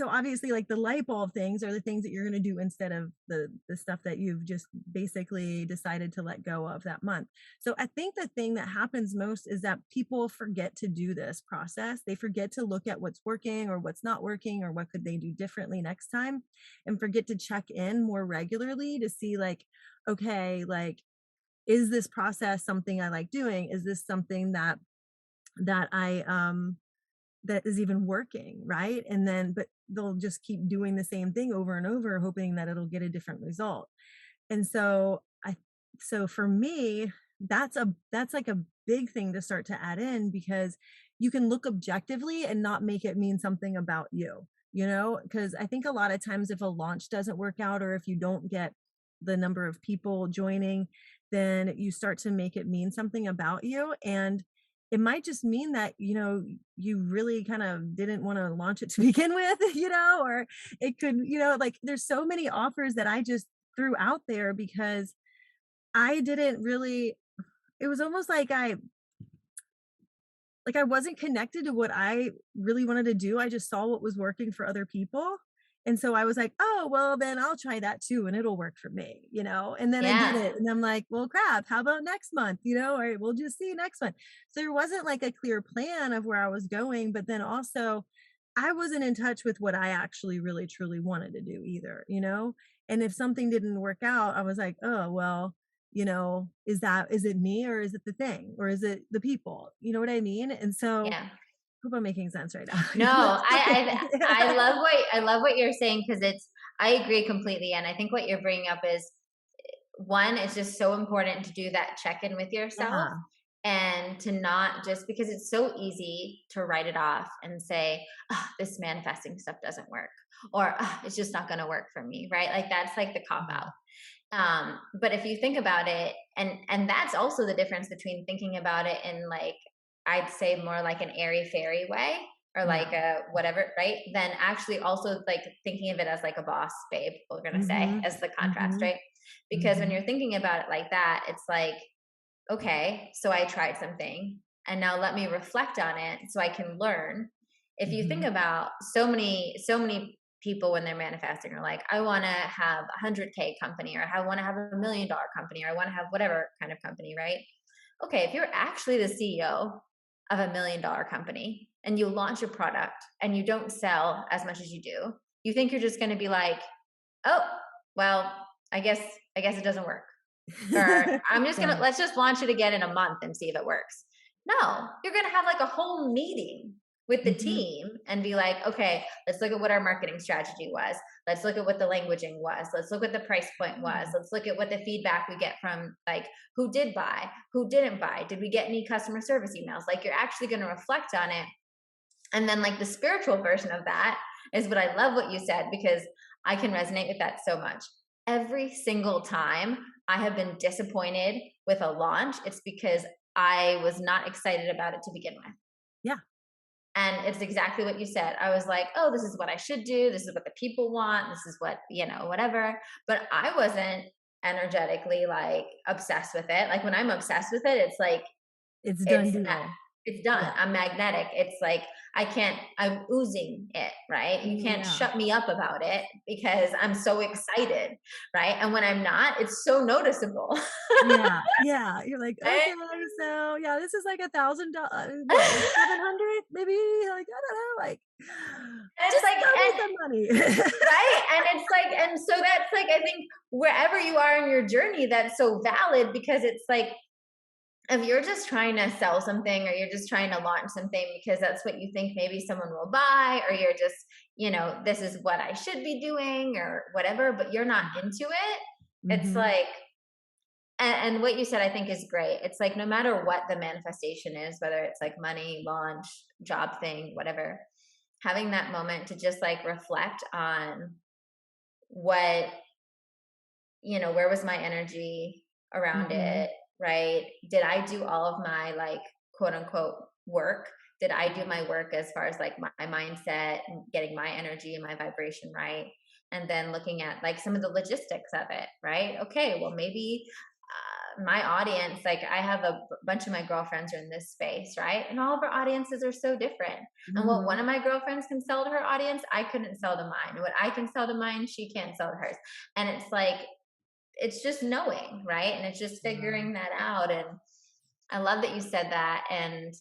obviously like the light bulb things are the things that you're going to do instead of the stuff that you've just basically decided to let go of that month. So I think the thing that happens most is that people forget to do this process. They forget to look at what's working or what's not working or what could they do differently next time, and forget to check in more regularly to see like, okay, like, is this process something I like doing? Is this something that I that is even working, right? And then, but they'll just keep doing the same thing over and over, hoping that it'll get a different result. And so for me, that's like a big thing to start to add in, because you can look objectively and not make it mean something about you, because I think a lot of times if a launch doesn't work out, or if you don't get the number of people joining, then you start to make it mean something about you. And it might just mean that, you really kind of didn't want to launch it to begin with, or it could, like there's so many offers that I just threw out there because I didn't really, it was almost like I wasn't connected to what I really wanted to do. I just saw what was working for other people. And so I was like, oh, well, then I'll try that too, and it'll work for me, And then I did
Yeah.
it. And I'm like, well, crap, how about next month? All right, we'll just see next month. So there wasn't like a clear plan of where I was going. But then also, I wasn't in touch with what I actually really, truly wanted to do either, And if something didn't work out, I was like, oh, well, is it me, or is it the thing, or is it the people? You know what I mean? And so
Yeah.
hope I'm making sense right now.
No, I love what you're saying, because I agree completely, and I think what you're bringing up is, one, it's just so important to do that check-in with yourself,
Yeah.
and to not just, because it's so easy to write it off and say, oh, this manifesting stuff doesn't work, or oh, it's just not going to work for me, right? Like that's like the cop out. But if you think about it, and that's also the difference between thinking about it in like, I'd say more like an airy fairy way, or like a whatever, right? Then actually also like thinking of it as like a boss babe, we're going to say, as the contrast, right? Because when you're thinking about it like that, it's like, okay, so I tried something, and now let me reflect on it so I can learn. If you think about so many people when they're manifesting are like, I want to have a 100K company, or I want to have $1 million company, or I want to have whatever kind of company, right? Okay, if you're actually the CEO of $1 million company and you launch a product and you don't sell as much as you do, you think you're just going to be like, oh, well, I guess it doesn't work. Or I'm just going to, let's just launch it again in a month and see if it works. No, you're going to have like a whole meeting with the team and be like, okay, let's look at what our marketing strategy was. Let's look at what the languaging was. Let's look what the price point was. Let's look at what the feedback we get from like who did buy, who didn't buy. Did we get any customer service emails? Like you're actually going to reflect on it. And then like the spiritual version of that is what I love what you said, because I can resonate with that so much. Every single time I have been disappointed with a launch, it's because I was not excited about it to begin with.
Yeah.
And it's exactly what you said. I was like, oh, this is what I should do. This is what the people want. This is what, whatever. But I wasn't energetically like obsessed with it. Like when I'm obsessed with it, it's like,
It's done
it's
deal.
it's done.
Yeah.
I'm magnetic. It's like I'm oozing it, right? You can't shut me up about it because I'm so excited, right? And when I'm not, it's so noticeable.
Yeah. You're like,
Right?
okay, so yeah, this is like $1,000, what, like 700, maybe, like, I don't know, like,
And it's
just
like,
throw me
and,
some money.
right? And it's like, and so that's like, I think wherever you are in your journey, that's so valid, because it's like, if you're just trying to sell something, or you're just trying to launch something because that's what you think maybe someone will buy, or you're just, this is what I should be doing or whatever, but you're not into it, it's like, and what you said, I think, is great. It's like, no matter what the manifestation is, whether it's like money, launch, job thing, whatever, having that moment to just like reflect on what, where was my energy around it, right? Did I do all of my like quote unquote work? Did I do my work as far as like my mindset and getting my energy and my vibration right? And then looking at like some of the logistics of it, right? Okay, well, maybe my audience, like I have a bunch of my girlfriends are in this space, right? And all of our audiences are so different. And what one of my girlfriends can sell to her audience, I couldn't sell to mine. What I can sell to mine, she can't sell to hers. And it's like, it's just knowing, right? And it's just figuring that out. And I love that you said that. And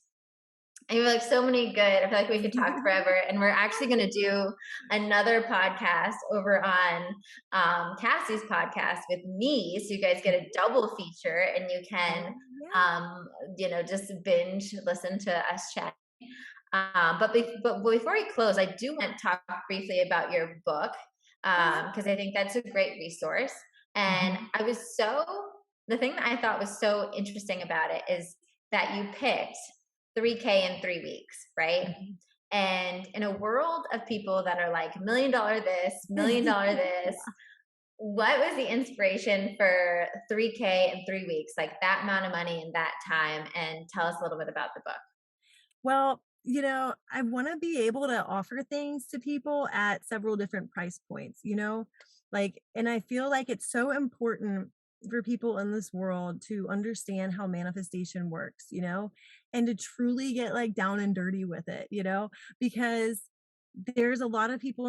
I feel like so many good, I feel like we could talk forever. And we're actually going to do another podcast over on Cassie's podcast with me. So you guys get a double feature, and you can, just binge listen to us chat. But before we close, I do want to talk briefly about your book, because I think that's a great resource. And the thing that I thought was so interesting about it is that you picked 3K in 3 weeks, right? And in a world of people that are like $1 million this, $1 million this, what was the inspiration for 3K in 3 weeks, like that amount of money in that time? And tell us a little bit about the book.
Well, I want to be able to offer things to people at several different price points, and I feel like it's so important for people in this world to understand how manifestation works, and to truly get like down and dirty with it, because there's a lot of people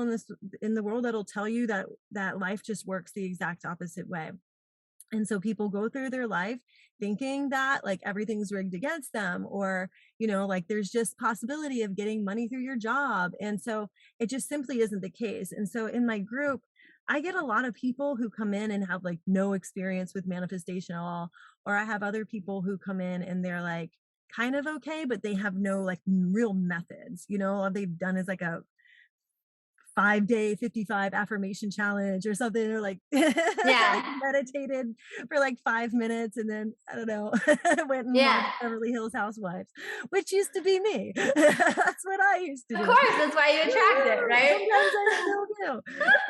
in the world that'll tell you that life just works the exact opposite way. And so people go through their life thinking that like everything's rigged against them, or, like there's just possibility of getting money through your job. And so it just simply isn't the case. And so in my group, I get a lot of people who come in and have like no experience with manifestation at all. Or I have other people who come in and they're like kind of okay, but they have no like real methods. All they've done is like a 5-day 55 affirmation challenge or something, or like, like meditated for like 5 minutes, and then I don't know, went and watched Beverly Hills Housewives, which used to be me. That's what I used to do.
Of course, that's why you attract it, right?
Sometimes I still do.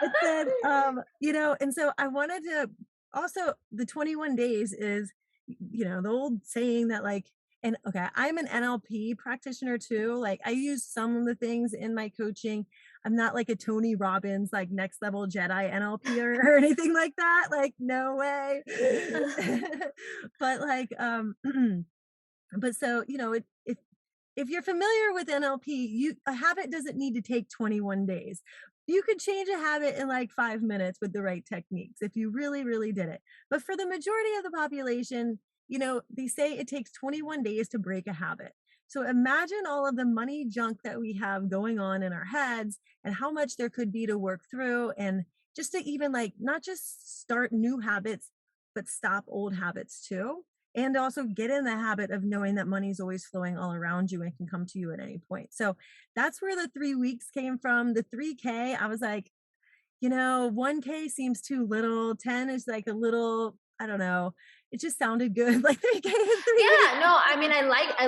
But then, and so I wanted to also, the 21 days is, the old saying that like, and okay, I'm an NLP practitioner too. Like I use some of the things in my coaching. I'm not like a Tony Robbins, like next level Jedi NLP or anything like that. Like no way. But like, but so, if you're familiar with NLP, a habit doesn't need to take 21 days. You could change a habit in like 5 minutes with the right techniques if you really, really did it. But for the majority of the population, they say it takes 21 days to break a habit. So imagine all of the money junk that we have going on in our heads and how much there could be to work through, and just to even like not just start new habits, but stop old habits too. And also get in the habit of knowing that money is always flowing all around you and can come to you at any point. So that's where the 3 weeks came from. The 3K, I was like, 1K seems too little. 10 is like a little, I don't know. It just sounded good. Like 3K and 3 weeks.
No, I mean, I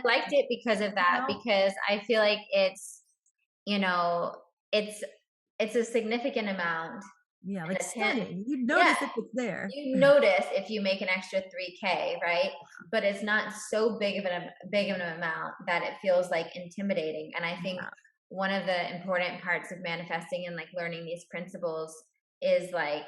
liked it because of that, because I feel like it's you know, it's a significant amount.
Yeah,
And
like
the ten,
stunning. You
yeah,
notice if it's there.
you notice if you make an extra 3K, right? But it's not so big of an amount that it feels like intimidating. And I think
Yeah.
one of the important parts of manifesting and like learning these principles is like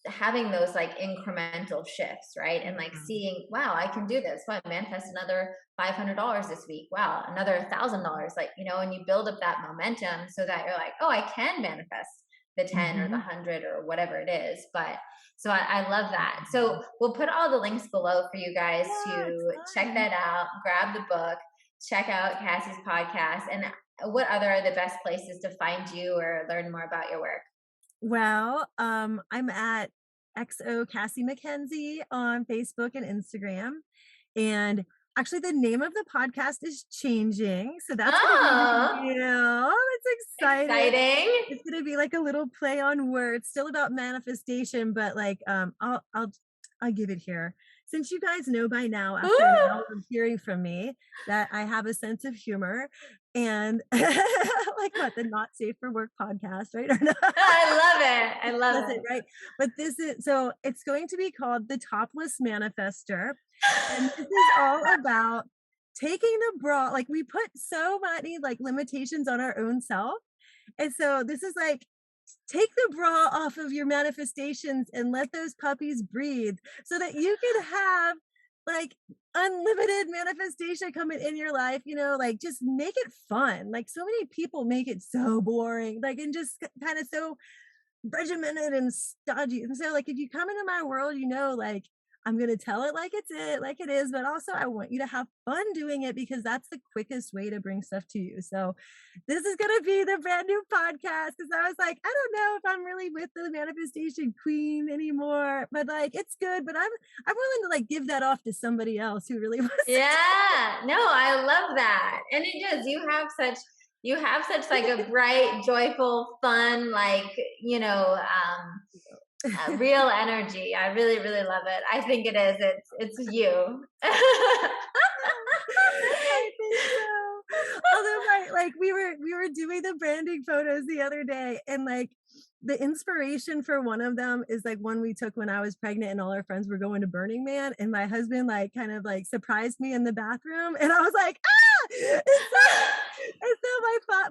having those like incremental shifts, right? And like
Mhm.
seeing, wow, I can do this. Wow, I manifest another $500 this week. Wow, another $1,000. Like, and you build up that momentum so that you're like, oh, I can manifest the 10 or the
Mhm.
100 or whatever it is. But so I love that. So we'll put all the links below for you guys
Yeah, it's
to check
fun.
that out, grab the book, check out Cassie's podcast. And what other are the best places to find you or learn more about your work?
Well, I'm at XO Cassie Mackenzie on Facebook and Instagram. And actually the name of the podcast is changing. So that's gonna be
Oh,
real. It's exciting.
exciting.
It's gonna be like a little play on words, still about manifestation, but like I'll give it here. Since you guys know by now, after an
Ooh,
hour of hearing from me, that I have a sense of humor and like what the not safe for work podcast, right? Or not?
I love it. I love
Does it
it.
right? But this is so it's going to be called the Topless Manifestor, and this is all about taking the bra. Like we put so many like limitations on our own self, and so this is like take the bra off of your manifestations and let those puppies breathe so that you can have like unlimited manifestation coming in your life, like just make it fun. Like so many people make it so boring, like and just kind of so regimented and stodgy. And so like if you come into my world, like I'm gonna tell it like it is, but also I want you to have fun doing it because that's the quickest way to bring stuff to you. So this is gonna be the brand new podcast because I was like, I don't know if I'm really with the manifestation queen anymore, but like it's good, but I'm willing to like give that off to somebody else who really wants to.
Yeah. No, I love that. And it does. You have such like a bright, joyful, fun, like, real energy. I really, really love it. I think it is. It's you.
I think so. Although like we were doing the branding photos the other day and like the inspiration for one of them is like one we took when I was pregnant and all our friends were going to Burning Man and my husband like kind of like surprised me in the bathroom and I was like, ah! And so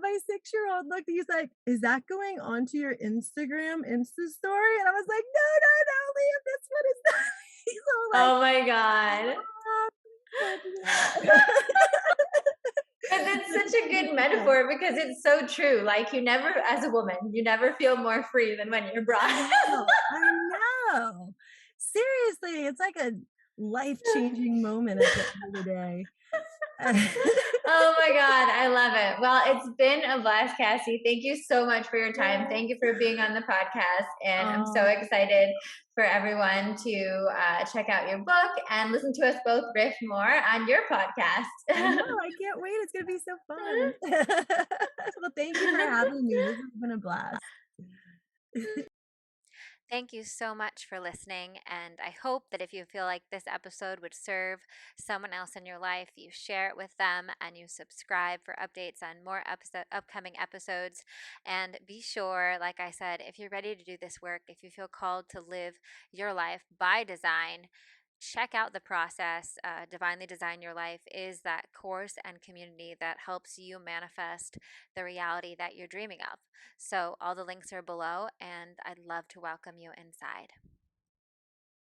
my 6-year-old looked, he's like, is that going onto your Instagram Insta story? And I was like, no, Liam, that's what it's not. He's all like,
Oh my God.
don't do that.
But it's such a good metaphor because it's so true. Like you never, as a woman, you never feel more free than when you're
I
brought.
know, I know. Seriously, it's like a life-changing moment at the end of the day.
Oh my God, I love it. Well, it's been a blast, Cassie. Thank you so much for your time.
Yeah.
Thank you for being on the podcast. And I'm so
Oh,
excited for everyone to check out your book and listen to us both riff more on your
I know,
podcast.
I can't wait, it's gonna be so fun. Well, thank you for having me, this has been a blast.
Thank you so much for listening, and I hope that if you feel like this episode would serve someone else in your life, you share it with them and you subscribe for updates on more upcoming episodes. And be sure, like I said, if you're ready to do this work, if you feel called to live your life by design, check out the process. Divinely Design Your Life is that course and community that helps you manifest the reality that you're dreaming of. So, all the links are below, and I'd love to welcome you inside.